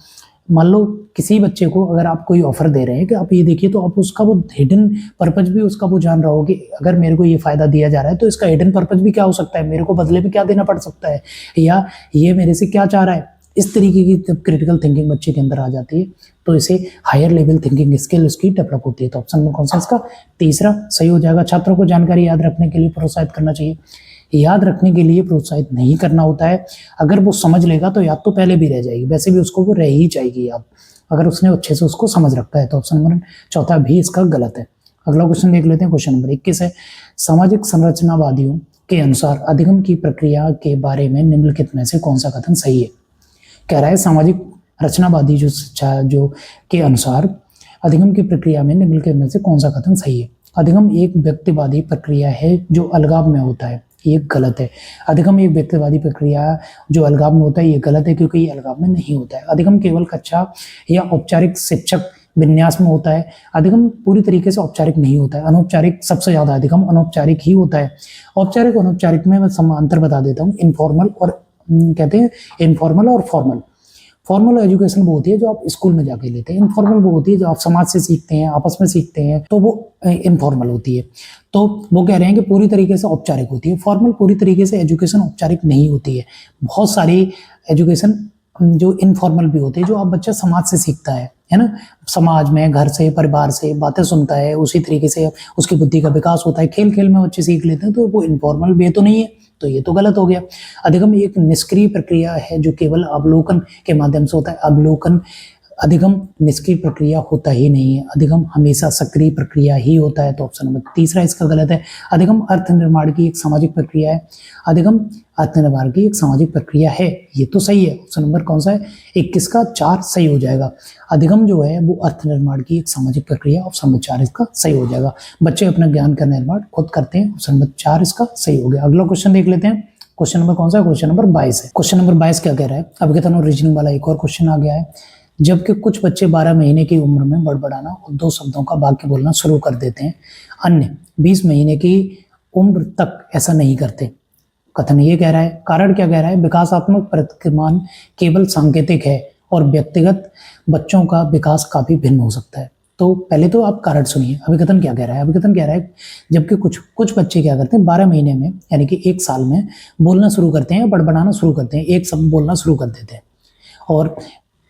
A: मान लो किसी बच्चे को अगर आप कोई ऑफर दे रहे हैं कि आप ये देखिए, तो आप उसका वो हिडन पर्पज भी उसका वो जान रहा हो कि अगर मेरे को ये फायदा दिया जा रहा है तो इसका हिडन पर्पज भी क्या हो सकता है, मेरे को बदले में क्या देना पड़ सकता है, या ये मेरे से क्या चाह रहा है। इस तरीके की जब क्रिटिकल थिंकिंग बच्चे के अंदर आ जाती है तो इसे हायर लेवल थिंकिंग स्किल उसकी डेवलप होती है। तो ऑप्शन में कौन सा इसका तीसरा सही हो जाएगा। छात्रों को जानकारी याद रखने के लिए प्रोत्साहित करना चाहिए। याद रखने के लिए प्रोत्साहित नहीं करना होता है। अगर वो समझ लेगा तो याद तो पहले भी रह जाएगी, वैसे भी उसको वो रह ही जाएगी याद, अगर उसने अच्छे से उसको समझ रखा है। तो ऑप्शन नंबर चौथा भी इसका गलत है। अगला क्वेश्चन देख लेते हैं। क्वेश्चन नंबर 21 है, सामाजिक संरचनावादियों के अनुसार अधिगम की प्रक्रिया के बारे में निम्नलिखित में से कौन सा कथन सही है। कह रहा है सामाजिक रचनावादी जो के अनुसार अधिगम की प्रक्रिया में निम्नलिखित में से कौन सा कथन सही है। अधिगम एक व्यक्तिवादी प्रक्रिया है जो अलगाव में होता है, ये गलत है। अधिगम एक व्यक्तिवादी प्रक्रिया जो अलगाव में होता है, ये गलत है, क्योंकि ये अलगाव में नहीं होता है। अधिगम केवल कक्षा या औपचारिक शिक्षक विन्यास में होता है। अधिगम पूरी तरीके से औपचारिक नहीं होता है, अनौपचारिक सबसे ज्यादा अधिगम अनौपचारिक ही होता है। औपचारिक और अनौपचारिक में मैं समांतर बता देता हूँ। इनफॉर्मल और कहते हैं इनफॉर्मल और फॉर्मल। फॉर्मल एजुकेशन वो होती है जो आप स्कूल में जाके लेते हैं, इनफॉर्मल वो होती है जो आप समाज से सीखते हैं, आपस में सीखते हैं, तो वो इनफॉर्मल होती है। तो वो कह रहे हैं कि पूरी तरीके से औपचारिक होती है। फॉर्मल पूरी तरीके से एजुकेशन औपचारिक नहीं होती है। बहुत सारी एजुकेशन जो इनफॉर्मल भी होती है, जो आप बच्चा समाज से सीखता है ना, समाज में, घर से, परिवार से बातें सुनता है, उसी तरीके से उसकी बुद्धि का विकास होता है। खेल खेल में बच्चे सीख लेते हैं, तो वो इनफॉर्मल वे तो नहीं है, तो ये तो गलत हो गया। अधिगम एक निष्क्रिय प्रक्रिया है जो केवल अवलोकन के माध्यम से होता है। अवलोकन अधिगम निष्क्रिय प्रक्रिया होता ही नहीं है, अधिगम हमेशा सक्रिय प्रक्रिया ही होता है। तो ऑप्शन नंबर तीसरा इसका गलत है। अधिगम अर्थ निर्माण की एक सामाजिक प्रक्रिया है। अधिगम अर्थ निर्माण की एक सामाजिक प्रक्रिया है, ये तो सही है। ऑप्शन नंबर कौन सा है, 21 का 4 सही हो जाएगा। अधिगम जो है वो अर्थ निर्माण की एक सामाजिक प्रक्रिया, ऑप्शन नंबर 4 इसका सही हो जाएगा। बच्चे अपना ज्ञान का निर्माण खुद करते हैं, ऑप्शन नंबर 4 इसका सही हो गया। अगला क्वेश्चन देख लेते हैं। क्वेश्चन नंबर कौन सा है, क्वेश्चन नंबर 22 है। क्वेश्चन नंबर 22 क्या कह रहा है, अभिकथन और रीजनिंग वाला एक और क्वेश्चन आ गया है। जबकि कुछ बच्चे 12 महीने की उम्र में बड़बड़ाना और 2 शब्दों का वाक्य बोलना शुरू कर देते हैं, अन्य 20 महीने की उम्र तक ऐसा नहीं करते। कथन ये कह रहा है, कारण क्या कह रहा है, विकासात्मक प्रतिमान केवल सांकेतिक है और व्यक्तिगत बच्चों का विकास काफी भिन्न हो सकता है। तो पहले तो आप कारण सुनिए, अभिकथन क्या कह रहा है। अभिकथन कह रहा है जबकि कुछ बच्चे क्या करते हैं 12 महीने में यानी कि 1 साल में बोलना शुरू करते हैं, बड़बड़ाना शुरू करते हैं, एक शब्द बोलना शुरू कर देते हैं। और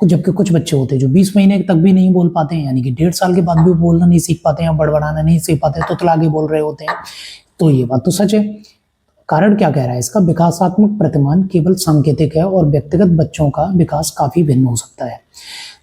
A: जबकि कुछ बच्चे होते हैं जो 20 महीने तक भी नहीं बोल पाते हैं, यानी कि 1.5 साल के बाद भी बोलना नहीं सीख पाते हैं, बड़बड़ाना नहीं सीख पाते, तुतला के बोल रहे होते हैं। तो ये बात तो सच है। कारण क्या कह रहा है इसका, विकासात्मक प्रतिमान केवल सांकेतिक है और व्यक्तिगत बच्चों का विकास काफी भिन्न हो सकता है।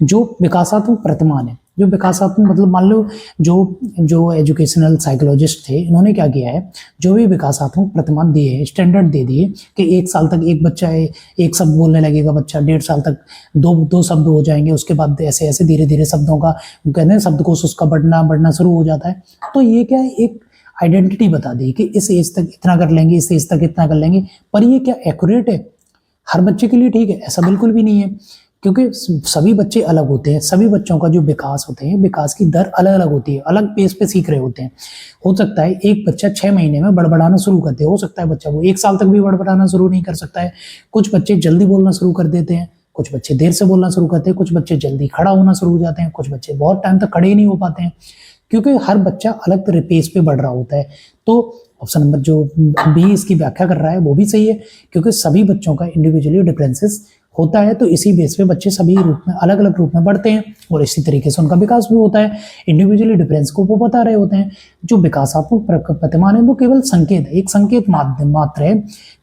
A: जो विकासात्मक प्रतिमान है, जो विकासात्मक मतलब मान लो जो एजुकेशनल साइकोलॉजिस्ट थे, इन्होंने क्या किया है, जो भी विकासात्मक प्रतिमान दिए हैं, स्टैंडर्ड दे दिए कि 1 साल तक एक बच्चा है, 1 शब्द बोलने लगेगा बच्चा, 1.5 साल तक दो शब्द हो जाएंगे, उसके बाद ऐसे ऐसे धीरे धीरे शब्दों का कहते हैं शब्दकोश उसका बढ़ना शुरू हो जाता है। तो ये क्या है, एक आइडेंटिटी बता दी कि इस एज तक इतना कर लेंगे, इस एज तक इतना कर लेंगे। पर ये क्या एक्यूरेट है, हर बच्चे के लिए ठीक है, ऐसा बिल्कुल भी नहीं है, क्योंकि सभी बच्चे अलग होते हैं। सभी बच्चों का जो विकास होते हैं, विकास की दर अलग अलग होती है, अलग पेस पे सीख रहे होते हैं। हो सकता है एक बच्चा 6 महीने में बड़बड़ाना शुरू करते हो सकता है बच्चा वो 1 साल तक भी बड़बड़ाना शुरू नहीं कर सकता है। कुछ बच्चे जल्दी बोलना शुरू कर देते हैं, कुछ बच्चे देर से बोलना शुरू करते हैं, कुछ बच्चे जल्दी खड़ा होना शुरू हो जाते हैं, कुछ बच्चे बहुत टाइम तक खड़े ही नहीं हो पाते हैं, क्योंकि हर बच्चा अलग पेस पे बढ़ रहा होता है। तो ऑप्शन नंबर जो बी इसकी व्याख्या कर रहा है वो भी सही है, क्योंकि सभी बच्चों का इंडिविजुअली डिफरेंसेस होता है, तो इसी बेस पे बच्चे सभी रूप में अलग अलग रूप में बढ़ते हैं और इसी तरीके से उनका विकास भी होता है। इंडिविजुअली डिफरेंस को वो बता रहे होते हैं। जो विकासात्मक प्रतिमान है वो केवल संकेत है, एक संकेत मात्र है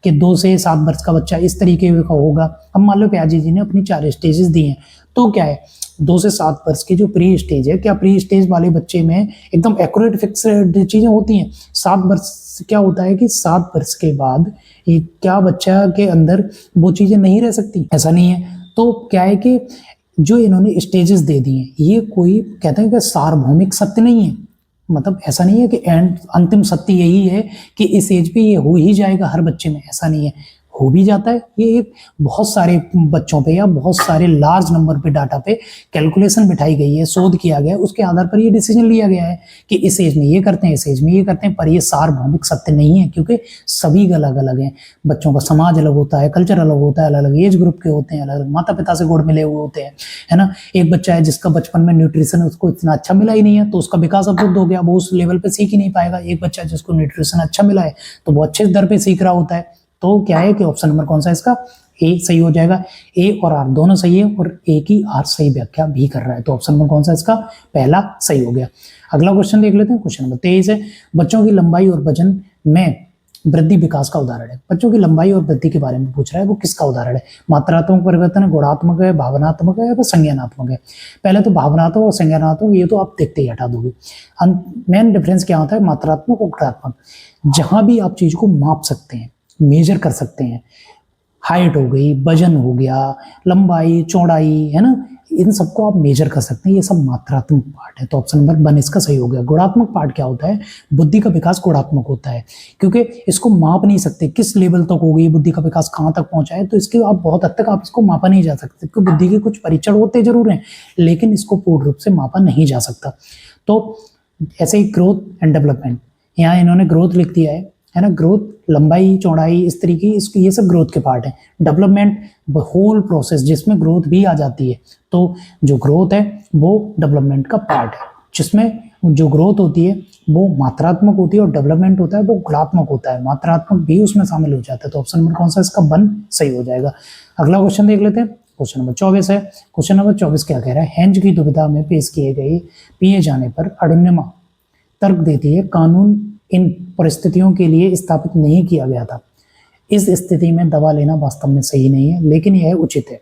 A: कि 2 से 7 वर्ष का बच्चा इस तरीके का होगा। अब मान लो प्याजी जी ने अपनी 4 स्टेजेस दी हैं, तो क्या है 2 से 7 वर्ष की जो प्री स्टेज है, क्या प्री स्टेज वाले बच्चे में एकदम एक्यूरेट फिक्स चीजें होती हैं? 7 वर्ष क्या होता है कि 7 वर्ष के बाद ये क्या बच्चा के अंदर वो चीजें नहीं रह सकती? ऐसा नहीं है। तो क्या है कि जो इन्होंने स्टेजेस दे दी हैं, ये कोई कहते हैं कि सार्वभौमिक सत्य नहीं है। मतलब ऐसा नहीं है कि एंड अंतिम सत्य यही है कि इस एज पे ये हो ही जाएगा हर बच्चे में, ऐसा नहीं है। हो भी जाता है। ये एक बहुत सारे बच्चों पे या बहुत सारे लार्ज नंबर पे डाटा पे कैलकुलेशन बिठाई गई है, शोध किया गया है, उसके आधार पर ये डिसीजन लिया गया है कि इस एज में ये करते हैं, इस एज में ये करते हैं। पर ये सार्वभौमिक सत्य नहीं है, क्योंकि सभी अलग अलग हैं। बच्चों का समाज अलग होता है, कल्चर अलग होता है, अलग अलग एज ग्रुप के होते हैं, अलग अलग माता पिता से गुण मिले हुए होते हैं, है ना। एक बच्चा है जिसका बचपन में न्यूट्रिशन उसको इतना अच्छा मिला ही नहीं है, तो उसका विकास अवरुद्ध हो गया, वो उस लेवल पे सीख ही नहीं पाएगा। एक बच्चा जिसको न्यूट्रिशन अच्छा मिला है तो वो अच्छे दर पे सीख रहा होता है। तो क्या है कि ऑप्शन नंबर कौन सा है इसका? ए सही हो जाएगा। ए और आर दोनों सही है और ए की आर सही व्याख्या भी कर रहा है, तो ऑप्शन नंबर कौन सा इसका? पहला सही हो गया। अगला क्वेश्चन देख लेते हैं, क्वेश्चन नंबर 23 है। बच्चों की लंबाई और वजन में वृद्धि विकास का उदाहरण है। बच्चों की लंबाई और वृद्धि के बारे में पूछ रहा है, वो किसका उदाहरण है? मात्रात्मक परिवर्तन है, गुणात्मक है, भावनात्मक है या संज्ञानात्मक है? पहले तो भावनात्मक और संज्ञानात्मक ये तो आप देखते ही हटा दोगे। मेन डिफरेंस क्या होता है मात्रात्मक और गुणात्मक? जहां भी आप चीज को माप सकते हैं, मेजर कर सकते हैं, हाइट हो गई, वजन हो गया, लंबाई चौड़ाई, है ना, इन सबको आप मेजर कर सकते हैं, ये सब मात्रात्मक पार्ट है। तो ऑप्शन नंबर 1 इसका सही हो गया। गुणात्मक पार्ट क्या होता है? बुद्धि का विकास गुणात्मक होता है, क्योंकि इसको माप नहीं सकते किस लेवल तक हो गई बुद्धि का विकास, कहाँ तक पहुंचा है, तो इसके आप बहुत हद तक आप इसको मापा नहीं जा सकते, क्योंकि बुद्धि के कुछ परीक्षण होते जरूर हैं, लेकिन इसको पूर्ण रूप से मापा नहीं जा सकता। तो ऐसे ही ग्रोथ एंड डेवलपमेंट, यहाँ इन्होंने ग्रोथ लिख दिया है ना, ग्रोथ लंबाई चौड़ाई इस तरीके इसकी, ये सब ग्रोथ के पार्ट है। डेवलपमेंट होल प्रोसेस जिसमें ग्रोथ भी आ जाती है, तो जो ग्रोथ है वो डेवलपमेंट का पार्ट है, जिसमें जो ग्रोथ होती है वो मात्रात्मक होती है और डेवलपमेंट होता है वो गुणात्मक होता है, मात्रात्मक भी उसमें शामिल हो जाता है। तो ऑप्शन नंबर कौन सा इसका 1 सही हो जाएगा। अगला क्वेश्चन देख लेते हैं, क्वेश्चन नंबर 24 है। क्वेश्चन नंबर 24 क्या कह रहा है? हेंज की दुविधा में पेश किए गए पिए जाने पर अरुणिमा तर्क देती है कानून इन परिस्थितियों के लिए स्थापित नहीं किया गया था। इस स्थिति में दवा लेना वास्तव में सही नहीं है, लेकिन यह उचित है।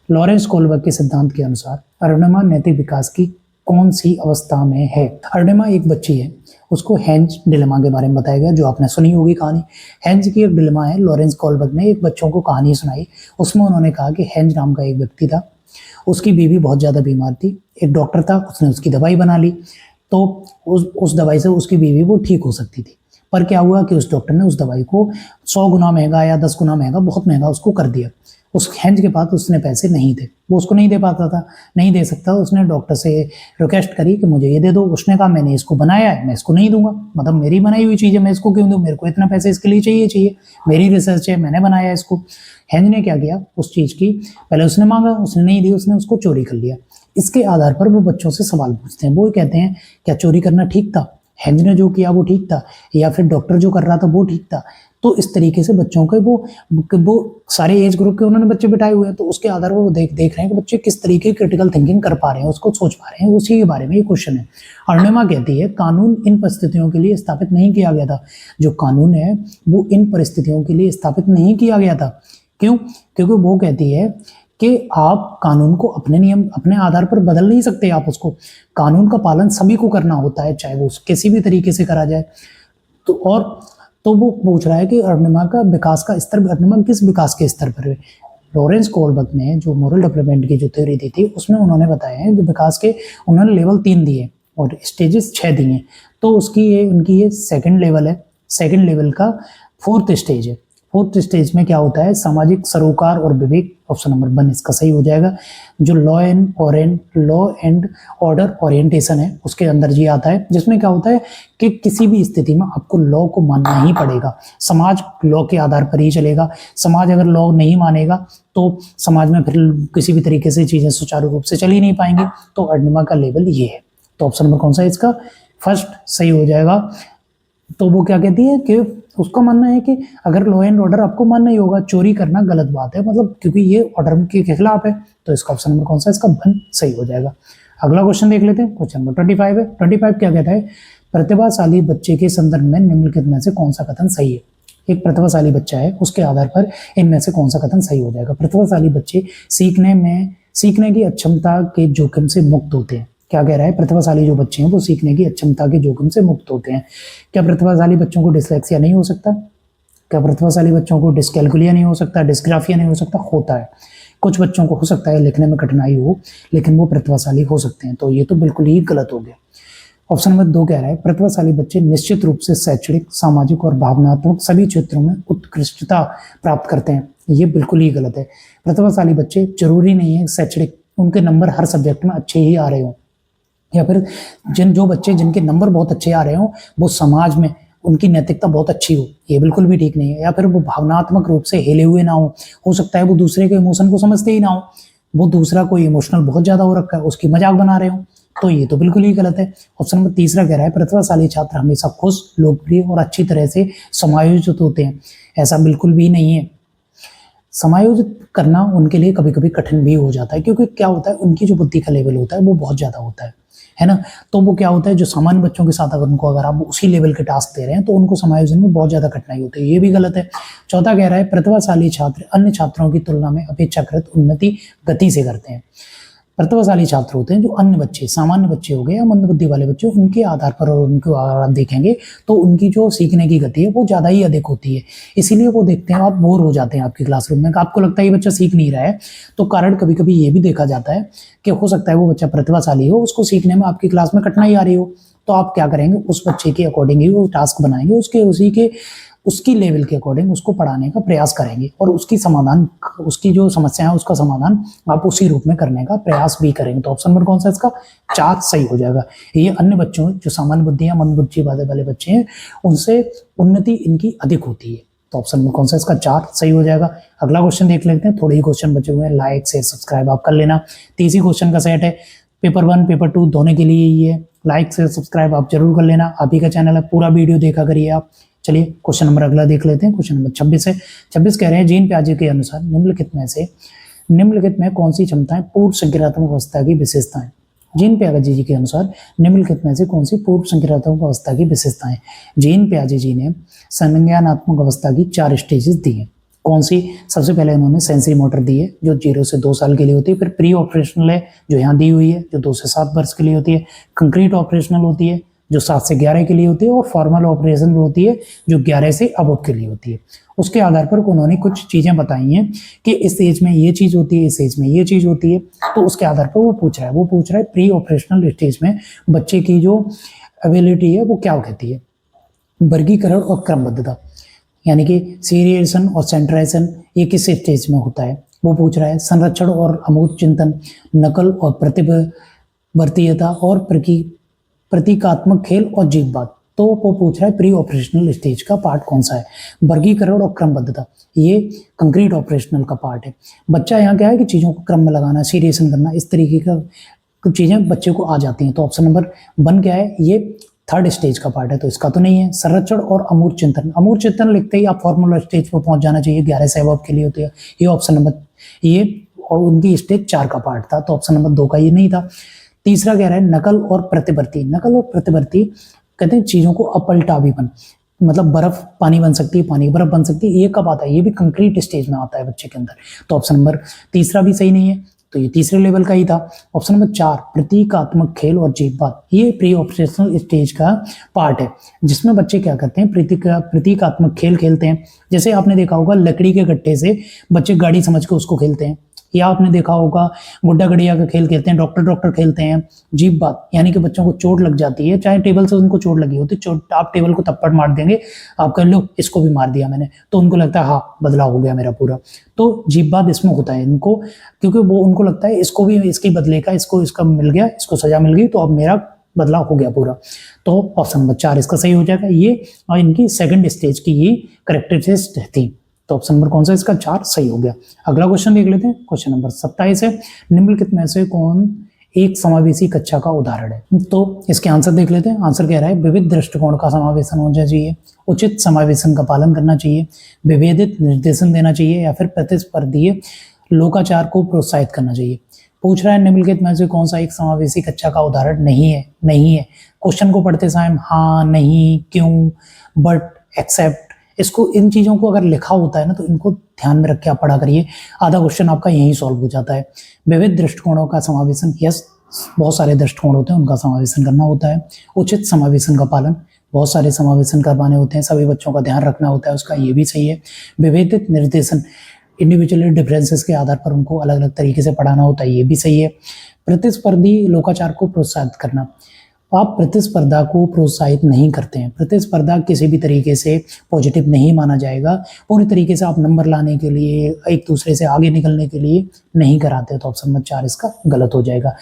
A: लॉरेंस कोलबर्ग के सिद्धांत के अनुसार अरुणिमा नैतिक विकास की कौन सी अवस्था में है? अरुणिमा एक बच्ची है, उसको हेंज डिलेमा के बारे में बताया गया, जो आपने सुनी होगी कहानी। हेंज की एक डिलेमा है, लॉरेंस कोलबर्ग ने एक बच्चों को कहानी सुनाई। उसमें उन्होंने कहा कि हेंज नाम का एक व्यक्ति था, उसकी बीवी बहुत ज्यादा बीमार थी, एक डॉक्टर था, उसने उसकी दवाई बना ली, तो उस दवाई से उसकी बीवी वो ठीक हो सकती थी। पर क्या हुआ कि उस डॉक्टर ने उस दवाई को 100 गुना महंगा या 10 गुना महंगा, बहुत महंगा उसको कर दिया। उस हेंज के पास उसने पैसे नहीं थे, वो उसको नहीं दे पाता था, नहीं दे सकता। उसने डॉक्टर से रिक्वेस्ट करी कि मुझे ये दे दो। उसने कहा मैंने इसको बनाया है, मैं इसको नहीं दूंगा, मतलब मेरी बनाई हुई चीज़ है, मैं इसको क्यों दूँ, मेरे को इतना पैसे इसके लिए चाहिए, मेरी रिसर्च है, मैंने बनाया है इसको। हेंज ने क्या किया, उस चीज़ की पहले उसने मांगा, उसने नहीं दी, उसने उसको चोरी कर लिया। इसके आधार पर वो बच्चों से सवाल पूछते हैं, वो कहते हैं क्या चोरी करना ठीक था? हेंज ने जो किया वो ठीक था, या फिर डॉक्टर जो कर रहा था वो ठीक था? तो इस तरीके से बच्चों के वो सारे एज ग्रुप के उन्होंने बच्चे बिठाए हुए हैं, तो उसके आधार पर वो देख रहे हैं कि बच्चे किस तरीके की क्रिटिकल थिंकिंग कर पा रहे हैं, उसको सोच पा रहे हैं, उसी के बारे में ये क्वेश्चन है। अरुणिमा कहती है कानून इन परिस्थितियों के लिए स्थापित नहीं किया गया था। जो कानून है वो इन परिस्थितियों के लिए स्थापित नहीं किया गया था। क्यों? क्योंकि वो कहती है कि आप कानून को अपने नियम अपने आधार पर बदल नहीं सकते। आप उसको, कानून का पालन सभी को करना होता है, चाहे वो किसी भी तरीके से करा जाए। तो वो पूछ रहा है कि अरुणिमा का विकास का स्तर, अरुणिमा किस विकास के स्तर पर है? लॉरेंस कोलबर्ग ने जो मोरल डेवलपमेंट की जो थ्योरी दी थी उसमें उन्होंने बताया है जो विकास के उन्होंने लेवल 3 दिए और स्टेजेस 6 दिए। तो उनकी ये सेकंड लेवल है, सेकंड लेवल का 4th स्टेज है। 4th स्टेज में क्या होता है? सामाजिक सरोकार और विवेक। ऑप्शन नंबर 1 इसका सही हो जाएगा। जो लॉ एंड ऑर्डर ओरिएंटेशन है उसके अंदर ये आता है, जिसमें क्या होता है कि किसी भी स्थिति में आपको लॉ को मानना ही पड़ेगा। समाज लॉ के आधार पर ही चलेगा। समाज अगर लॉ नहीं मानेगा तो समाज में फिर किसी भी तरीके से चीजें सुचारू रूप से चल ही नहीं पाएंगी। तो अरुणिमा का लेवल ये है। तो ऑप्शन नंबर कौन सा है इसका? 1 सही हो जाएगा। तो वो क्या कहती है कि उसका मानना है कि अगर लॉ एंड ऑर्डर आपको मानना ही होगा, चोरी करना गलत बात है, मतलब क्योंकि ये ऑर्डर के खिलाफ है। तो इसका ऑप्शन नंबर कौन सा है? इसका 1 सही हो जाएगा। अगला क्वेश्चन देख लेते हैं, क्वेश्चन नंबर 25 है। 25 क्या कहता है? प्रतिभाशाली बच्चे के संदर्भ में निम्नलिखित में से कौन सा कथन सही है? एक प्रतिभाशाली बच्चा है, उसके आधार पर इनमें से कौन सा कथन सही हो जाएगा? प्रतिभाशाली बच्चे सीखने में सीखने की अक्षमता के जोखिम से मुक्त होते हैं। क्या कह रहा है, प्रतिभाशाली जो बच्चे हैं वो सीखने की अक्षमता के जोखिम से मुक्त होते हैं। क्या प्रतिभाशाली बच्चों को डिसलेक्सिया नहीं हो सकता? क्या प्रतिभाशाली बच्चों को डिस्कैल्कुलिया नहीं हो सकता? डिस्ग्राफिया नहीं हो सकता? होता है। कुछ बच्चों को हो सकता है लिखने में कठिनाई हो, लेकिन वो प्रतिभाशाली हो सकते हैं। तो ये तो बिल्कुल ही गलत हो गया। ऑप्शन नंबर 2 कह रहा है प्रतिभाशाली बच्चे निश्चित रूप से शैक्षणिक, सामाजिक और भावनात्मक सभी क्षेत्रों में उत्कृष्टता प्राप्त करते हैं। ये बिल्कुल ही गलत है। प्रतिभाशाली बच्चे जरूरी नहीं है शैक्षणिक उनके नंबर हर सब्जेक्ट में अच्छे ही आ रहे हो, या फिर जो बच्चे जिनके नंबर बहुत अच्छे आ रहे हो वो समाज में उनकी नैतिकता बहुत अच्छी हो, ये बिल्कुल भी ठीक नहीं है। या फिर वो भावनात्मक रूप से हिले हुए ना हो सकता है वो दूसरे के इमोशन को समझते ही ना हो, वो दूसरा कोई इमोशनल बहुत ज्यादा हो रखा है उसकी मजाक बना रहे हो, तो ये तो बिल्कुल ही गलत है। ऑप्शन नंबर 3 कह रहा है प्रतिभाशाली छात्र हमेशा खुश, लोकप्रिय और अच्छी तरह से समायोजित होते हैं। ऐसा बिल्कुल भी नहीं है। समायोजित करना उनके लिए कभी कभी कठिन भी हो जाता है, क्योंकि क्या होता है उनकी जो बुद्धि का लेवल होता है वो बहुत ज्यादा होता है ना। तो वो क्या होता है जो सामान्य बच्चों के साथ अगर आप उसी लेवल के टास्क दे रहे हैं तो उनको समायोजन में बहुत ज्यादा कठिनाई होती है, ये भी गलत है। चौथा कह रहा है प्रतिभाशाली छात्र अन्य छात्रों की तुलना में अपेक्षाकृत उन्नति गति से करते हैं। प्रतिभाशाली छात्र होते हैं जो अन्य बच्चे, सामान्य बच्चे हो गए या मंदबुद्धि वाले बच्चे, उनके आधार पर और उनको अगर आप देखेंगे तो उनकी जो सीखने की गति है वो ज़्यादा ही अधिक होती है। इसीलिए वो देखते हैं आप बोर हो जाते हैं आपकी क्लासरूम में, आपको लगता है ये बच्चा सीख नहीं रहा है। तो कारण कभी कभी ये भी देखा जाता है कि हो सकता है वो बच्चा प्रतिभाशाली हो, उसको सीखने में आपकी क्लास में कठिनाई आ रही हो, तो आप क्या करेंगे उस बच्चे के अकॉर्डिंग ही वो टास्क बनाएंगे, उसकी लेवल के अकॉर्डिंग उसको पढ़ाने का प्रयास करेंगे और उसकी जो समस्या है उसका समाधान आप उसी रूप में करने का प्रयास भी करेंगे। तो ऑप्शन नंबर कौन सा इसका 4 सही हो जाएगा। ये अन्य बच्चों जो सामान्य बुद्धि या मंदबुद्धि वाले बच्चे हैं उनसे उन्नति इनकी अधिक होती है। तो ऑप्शन में कौन सा इसका 4 सही हो जाएगा। अगला क्वेश्चन देख लेते हैं, थोड़े ही क्वेश्चन बचे हुए हैं, लाइक शेयर सब्सक्राइब आप कर लेना। 30 क्वेश्चन का सेट है, पेपर 1 पेपर 2 दोनों के लिए ही है। लाइक शेयर सब्सक्राइब आप जरूर कर लेना, आप ही का चैनल है, पूरा वीडियो देखा करिए आप। चलिए क्वेश्चन नंबर अगला देख लेते हैं। क्वेश्चन नंबर 26 है। 26 कह रहे हैं जीन पियाजे के अनुसार निम्नलिखित में कौन सी क्षमताएं पूर्व संक्रियात्मक अवस्था की विशेषताएं। जीन पियाजे जी के अनुसार निम्नलिखित में से कौन सी पूर्व संक्रियात्मक अवस्था की विशेषताएं। जीन पियाजे जी ने संज्ञानात्मक अवस्था की 4 स्टेजेस दी है। कौन सी? सबसे पहले उन्होंने सेंसरी मोटर दी है जो 0 से 2 साल के लिए होती है, फिर प्री ऑपरेशनल है जो यहाँ दी हुई है जो 2 से 7 वर्ष के लिए होती है, कंक्रीट ऑपरेशनल होती है जो 7 से 11 के लिए होती है, और फॉर्मल ऑपरेशन होती है जो 11 से अबव के लिए होती है। उसके आधार पर उन्होंने कुछ चीजें बताई हैं कि इस एज में ये चीज होती है, इस एज में ये चीज होती है। तो उसके आधार पर वो पूछ रहा है प्री ऑपरेशनल स्टेज में बच्चे की जो एबिलिटी है वो क्या कहती है। वर्गीकरण और क्रमबद्धता यानी कि सीरियलाइजेशन और सेंट्राइजेशन ये किस स्टेज में होता है वो पूछ रहा है। संरक्षण और अमूर्त चिंतन, नकल और प्रतिवर्तीयता और प्रतीकात्मक खेल और जीववाद, तो वो पूछ रहा है प्री ऑपरेशनल स्टेज का पार्ट कौन सा है। वर्गीकरण और क्रमबद्धता ये कंक्रीट ऑपरेशनल का पार्ट है। बच्चा यहाँ क्या है कि चीज़ों को क्रम में लगाना, सीरियसन करना, इस तरीके का कुछ चीज़ें बच्चे को आ जाती हैं। तो ऑप्शन नंबर 1 क्या है, ये 3rd स्टेज का पार्ट है, तो इसका तो नहीं है। संरक्षण और अमूर्त चिंतन, अमूर्त चिंतन लिखते ही आप फॉर्मूला स्टेज पर पहुंच जाना चाहिए, 11 से अबव के लिए होती है। ये ऑप्शन नंबर ये और उनकी स्टेज 4 का पार्ट था, तो ऑप्शन नंबर 2 का ये नहीं था। तीसरा कह रहा है नकल और प्रतिवर्ती। नकल और प्रतिवर्ती कहते हैं चीजों को अपलटा भी बन, मतलब बर्फ पानी बन सकती है, पानी बर्फ बन सकती है। ये कब आता है, ये भी कंक्रीट स्टेज में आता है बच्चे के अंदर। तो ऑप्शन नंबर 3 भी सही नहीं है, तो ये तीसरे लेवल का ही था। ऑप्शन नंबर 4 प्रतीकात्मक खेल और जीववाद, ये प्री ऑपरेशनल स्टेज का पार्ट है जिसमें बच्चे क्या करते हैं, प्रतीकात्मक खेल खेलते हैं। जैसे आपने देखा होगा लकड़ी के गट्टे से बच्चे गाड़ी समझ के उसको खेलते हैं, या आपने देखा होगा गुड्डा गड़िया का खेल खेलते हैं, डॉक्टर खेलते हैं। जीववाद यानी कि बच्चों को चोट लग जाती है, चाहे टेबल से उनको चोट लगी होती, चोट आप टेबल को थप्पड़ मार देंगे, आप कह लो इसको भी मार दिया मैंने, तो उनको लगता है हाँ बदलाव हो गया मेरा पूरा। तो जीववाद इसमें होता है इनको, क्योंकि वो उनको लगता है इसको भी इसकी बदले का इसका मिल गया, इसको सजा मिल गई, तो अब मेरा बदलाव हो गया पूरा। तो ऑप्शन नंबर 4 इसका सही हो जाएगा। ये और इनकी 2nd स्टेज की ये करेक्टरिस्टिक्स थी, तो ऑप्शन नंबर कौन सा इसका 4 सही हो गया। अगला क्वेश्चन देख लेते हैं। क्वेश्चन नंबर 27 है निम्नलिखित में से कौन एक समावेशी कक्षा का उदाहरण है। तो इसके आंसर देख लेते हैं। आंसर कह रहा है विविध दृष्टिकोण का समावेशन होना चाहिए, उचित समावेशन का पालन करना चाहिए, विभेदित निर्देशन देना चाहिए, या फिर प्रतिस्पर्धीय लोकाचार को प्रोत्साहित करना चाहिए। पूछ रहा है निम्नलिखित में से कौन सा एक समावेशी कक्षा का उदाहरण नहीं है। क्वेश्चन को पढ़ते समय हाँ, नहीं, क्यों, बट, एक्सेप्ट, इसको, इन चीज़ों को अगर लिखा होता है ना तो इनको ध्यान में रख के आप पढ़ा करिए, आधा क्वेश्चन आपका यहीं सॉल्व हो जाता है। विविध दृष्टिकोणों का समावेशन, यस बहुत सारे दृष्टिकोण होते हैं, उनका समावेशन करना होता है। उचित समावेशन का पालन, बहुत सारे समावेशन करवाने होते हैं, सभी बच्चों का ध्यान रखना होता है उसका, ये भी सही है। विभेदित निर्देशन, इंडिविजुअल डिफरेंसेस के आधार पर उनको अलग अलग तरीके से पढ़ाना होता है, ये भी सही है। प्रतिस्पर्धी लोकाचार को प्रोत्साहित करना, आप प्रतिस्पर्धा को प्रोत्साहित नहीं करते हैं, प्रतिस्पर्धा किसी भी तरीके से पॉजिटिव नहीं माना जाएगा, पूरी तरीके से आप नंबर लाने के लिए, एक दूसरे से आगे निकलने के लिए नहीं कराते, तो ऑप्शन नंबर 4 इसका गलत हो जाएगा।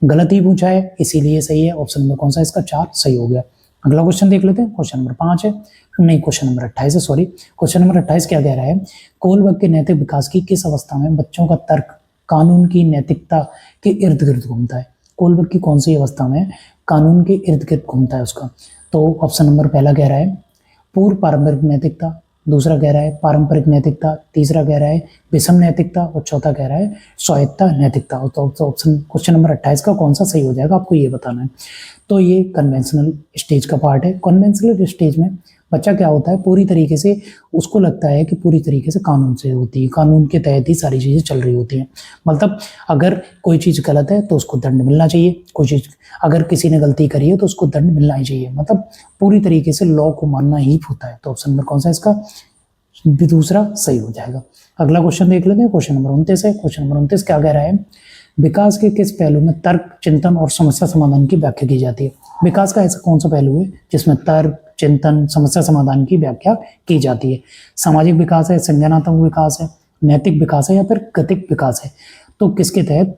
A: गलत ही पूछा है इसीलिए सही है, ऑप्शन नंबर कौन सा इसका 4 सही हो गया। अगला क्वेश्चन देख लेते हैं, क्वेश्चन नंबर 5 है, नहीं क्वेश्चन नंबर 28 है, सॉरी। क्वेश्चन नंबर 28 क्या कह रहा है, कोलबर्ग के नैतिक विकास की किस अवस्था में बच्चों का तर्क कानून की नैतिकता के इर्द गिर्द घूमता है? कोलबर्ग की कौन सी अवस्था में कानून के इर्द गिर्द घूमता है उसका? तो ऑप्शन नंबर पहला कह रहा है पूर्व पारंपरिक नैतिकता, दूसरा कह रहा है पारंपरिक नैतिकता, तीसरा कह रहा है विषम नैतिकता और चौथा कह रहा है स्वायत्ता नैतिकता। तो ऑप्शन क्वेश्चन नंबर 28 का कौन सा सही हो जाएगा आपको ये बताना है। तो ये कन्वेंशनल स्टेज का पार्ट है। कन्वेंशनल स्टेज में बच्चा क्या होता है, पूरी तरीके से उसको लगता है कि पूरी तरीके से कानून से होती है, कानून के तहत ही सारी चीज़ें चल रही होती हैं। मतलब अगर कोई चीज़ गलत है तो उसको दंड मिलना चाहिए, कोई चीज़ अगर किसी ने गलती करी है तो उसको दंड मिलना ही चाहिए, मतलब पूरी तरीके से लॉ को मानना ही होता है। तो ऑप्शन नंबर कौन सा इसका दूसरा सही हो जाएगा। अगला क्वेश्चन देख लेते हैं, क्वेश्चन नंबर 29 है। क्वेश्चन नंबर 29 क्या कह रहा है, विकास के किस पहलू में तर्क, चिंतन और समस्या समाधान की व्याख्या की जाती है? विकास का ऐसा कौन सा पहलू है जिसमें तर्क, चिंतन, समस्या समाधान की व्याख्या की जाती है? सामाजिक विकास है, संज्ञानात्मक विकास है, नैतिक विकास है या फिर गतिक विकास है? तो किसके तहत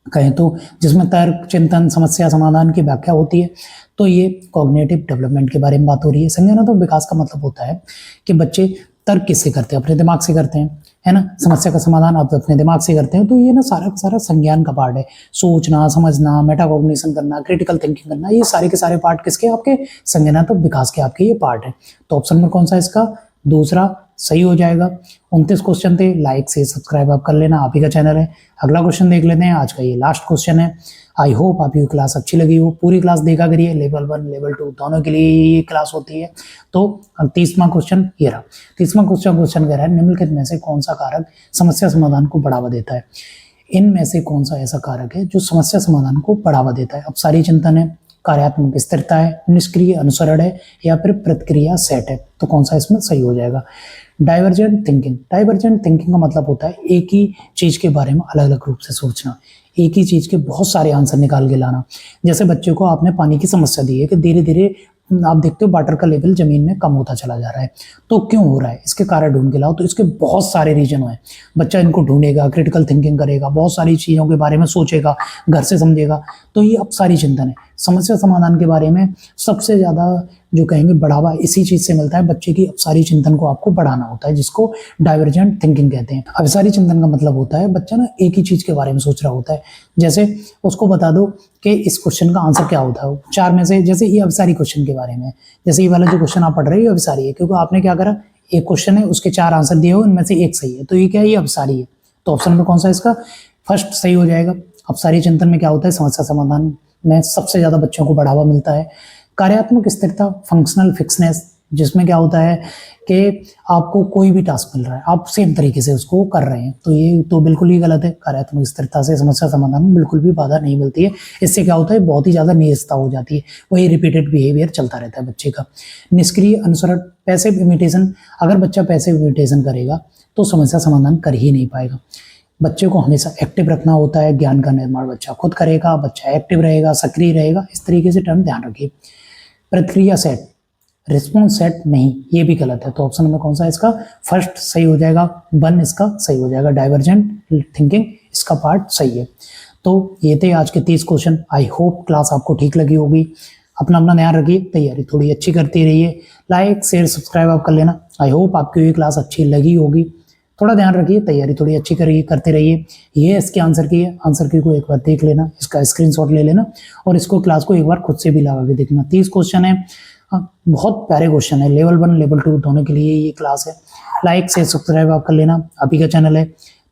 A: कहें तो जिसमें तर्क, चिंतन, समस्या समाधान की व्याख्या होती है, तो ये कॉग्निटिव डेवलपमेंट के बारे में बात हो रही है। संज्ञानात्मक विकास का मतलब होता है कि बच्चे तर्क किससे करते हैं, अपने दिमाग से करते हैं, है ना। समस्या का समाधान आप अपने दिमाग से करते हैं, तो ये ना सारा का सारा संज्ञान का पार्ट है। सोचना, समझना, मेटाकॉग्निशन करना, क्रिटिकल थिंकिंग करना, ये सारे के सारे पार्ट किसके, आपके संज्ञानात्मक विकास के आपके ये पार्ट है। तो ऑप्शन नंबर कौन सा इसका दूसरा सही हो जाएगा। 29 क्वेश्चन थे, लाइक से सब्सक्राइब आप कर लेना, आप ही का चैनल है। अगला क्वेश्चन देख लेते हैं, आज का ये लास्ट क्वेश्चन है। आई होप आपकी क्लास अच्छी लगी हो, पूरी क्लास देखा करिए, लेवल 1 लेवल 2 दोनों के लिए ये क्लास होती है। तो 30वां क्वेश्चन ये रहा। 30वां क्वेश्चन कह रहा है निम्नलिखित में से कौन सा कारक समस्या समाधान को बढ़ावा देता है? इनमें से कौन सा ऐसा कारक है जो समस्या समाधान को बढ़ावा देता है? अपसारी चिंतन है, कार्यात्मक स्थिरता है, निष्क्रिय अनुसरण है या फिर प्रतिक्रिया सेट है? तो कौन सा इसमें सही हो जाएगा? Divergent thinking. डाइवर्जेंट थिंकिंग का मतलब होता है एक ही चीज के बारे में अलग अलग रूप से सोचना, एक ही चीज के बहुत सारे आंसर निकाल के लाना। जैसे बच्चे को आपने पानी की समस्या दी है कि धीरे धीरे आप देखते हो वाटर का लेवल जमीन में कम होता चला जा रहा है, तो क्यों हो रहा है, इसके कारण ढूंढ के लाओ। तो इसके बहुत सारे रीजन हैं, बच्चा इनको ढूंढेगा, क्रिटिकल थिंकिंग करेगा, बहुत सारी चीज़ों के बारे में सोचेगा, घर से समझेगा। तो ये अब सारी चिंतन है। समस्या समाधान के बारे में सबसे ज़्यादा जो कहेंगे बढ़ावा इसी चीज़ से मिलता है, बच्चे की अपसारी चिंतन को आपको बढ़ाना होता है, जिसको डाइवर्जेंट थिंकिंग कहते हैं। अपसारी चिंतन का मतलब होता है बच्चा ना एक ही चीज़ के बारे में सोच रहा होता है। जैसे उसको बता दो कि इस क्वेश्चन का आंसर क्या होता है, 4 में से, जैसे ये अभिसारी क्वेश्चन के बारे में, जैसे ये वाला जो क्वेश्चन आप पढ़ रहे हो ये अभिसारी है, क्योंकि आपने क्या करा, एक क्वेश्चन है उसके 4 आंसर दिए हो, इनमें से एक सही है, तो ये क्या है, ये अभिसारी है। तो ऑप्शन में कौन सा इसका फर्स्ट सही हो जाएगा। अपसारी चिंतन में क्या होता है, समस्या समाधान में सबसे ज्यादा बच्चों को बढ़ावा मिलता है। कार्यात्मक स्थिरता, फंक्शनल फिक्सनेस, जिसमें क्या होता है कि आपको कोई भी टास्क मिल रहा है, आप सेम तरीके से उसको कर रहे हैं, तो ये तो बिल्कुल ही गलत है। कार्यात्मक स्थिरता से समस्या समाधान में बिल्कुल भी बाधा नहीं मिलती है। इससे क्या होता है, बहुत ही ज़्यादा नीरसता हो जाती है, वही रिपीटेड बिहेवियर चलता रहता है बच्चे का। निष्क्रिय अनुसरण, पैसिव इमिटेशन, अगर बच्चा पैसिव इमिटेशन करेगा तो समस्या समाधान कर ही नहीं पाएगा। बच्चे को हमेशा एक्टिव रखना होता है, ज्ञान का निर्माण बच्चा खुद करेगा, बच्चा एक्टिव रहेगा, सक्रिय रहेगा, इस तरीके से टर्म ध्यान रखिए। प्रतिक्रिया सेट, रिस्पॉन्स सेट नहीं, ये भी गलत है। तो ऑप्शन में कौन सा इसका फर्स्ट सही हो जाएगा, 1 इसका सही हो जाएगा। डाइवर्जेंट थिंकिंग इसका पार्ट सही है। तो ये थे आज के 30 क्वेश्चन। आई होप क्लास आपको ठीक लगी होगी। अपना अपना ध्यान रखिए, तैयारी थोड़ी अच्छी करती रहिए, लाइक शेयर सब्सक्राइब आप कर लेना। आई होप आपको ये क्लास अच्छी लगी होगी। थोड़ा ध्यान रखिए, तैयारी थोड़ी अच्छी करिए, करते रहिए। ये इसके आंसर की है, आंसर की को एक बार देख लेना, इसका स्क्रीनशॉट ले लेना और इसको क्लास को एक बार खुद से भी लगा के देखना। 30 क्वेश्चन है, बहुत प्यारे क्वेश्चन है, लेवल 1 लेवल 2 दोनों के लिए ये क्लास है। लाइक से सब्सक्राइब आप कर लेना, आप ही का चैनल है।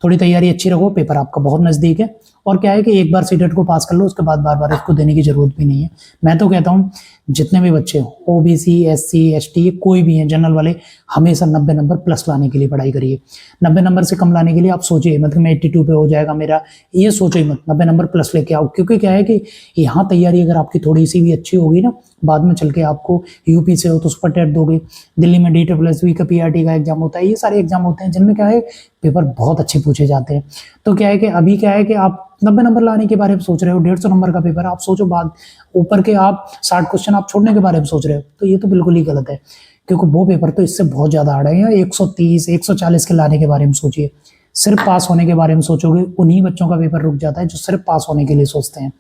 A: थोड़ी तैयारी अच्छी रखो, पेपर आपका बहुत नज़दीक है और क्या है कि एक बार सीटेट को पास कर लो, उसके बाद बार बार इसको देने की जरूरत भी नहीं है। मैं तो कहता हूँ जितने भी बच्चे हो, ओबीसी, एससी, एसटी, कोई भी है, जनरल वाले, हमेशा 90 नंबर प्लस लाने के लिए पढ़ाई करिए। 90 नंबर से कम लाने के लिए आप सोचिए मतलब मैं 82 पे हो जाएगा मेरा, ये सोचो ही मत। 90 नंबर प्लस लेके आओ, क्योंकि क्या है कि यहाँ तैयारी अगर आपकी थोड़ी सी भी अच्छी होगी ना, बाद में चल के आपको, यूपी से हो तो सुपर टेट दोगे, दिल्ली में DSSB का PRT का एग्जाम होता है, ये सारे एग्जाम होते हैं जिनमें क्या है पेपर बहुत अच्छे पूछे जाते हैं। तो क्या है कि अभी क्या है कि आप 90 नंबर लाने के बारे में सोच रहे हो, 150 नंबर का पेपर आप सोचो, बाद ऊपर के आप 60 क्वेश्चन आप छोड़ने के बारे में सोच रहे हो, तो ये तो बिल्कुल ही गलत है। क्योंकि वो पेपर तो इससे बहुत ज्यादा हार्ड है। 130, 140 के लाने के बारे में सोचिए। सिर्फ पास होने के बारे में सोचोगे, उन्हीं बच्चों का पेपर रुक जाता है जो सिर्फ पास होने के लिए सोचते हैं।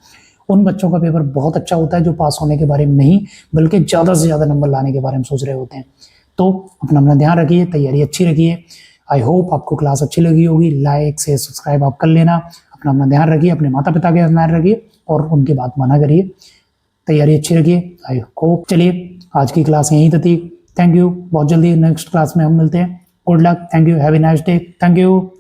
A: उन बच्चों का पेपर बहुत अच्छा होता है जो पास होने के बारे में नहीं, बल्कि ज्यादा से ज्यादा नंबर लाने के बारे में सोच रहे होते हैं। तो अपना ध्यान रखिए, तैयारी अच्छी रखिए। आई होप आपको क्लास अच्छी लगी होगी। लाइक से सब्सक्राइब आप कर लेना। अपना ध्यान रखिए, अपने माता पिता का ध्यान रखिए और उनकी बात माना करिए। तैयारी अच्छी रखिए। I hope. चलिए आज की क्लास यहीं तक थी। Thank you. बहुत जल्दी नेक्स्ट क्लास में हम मिलते हैं। Good luck. Thank you. Have a nice day. Thank you.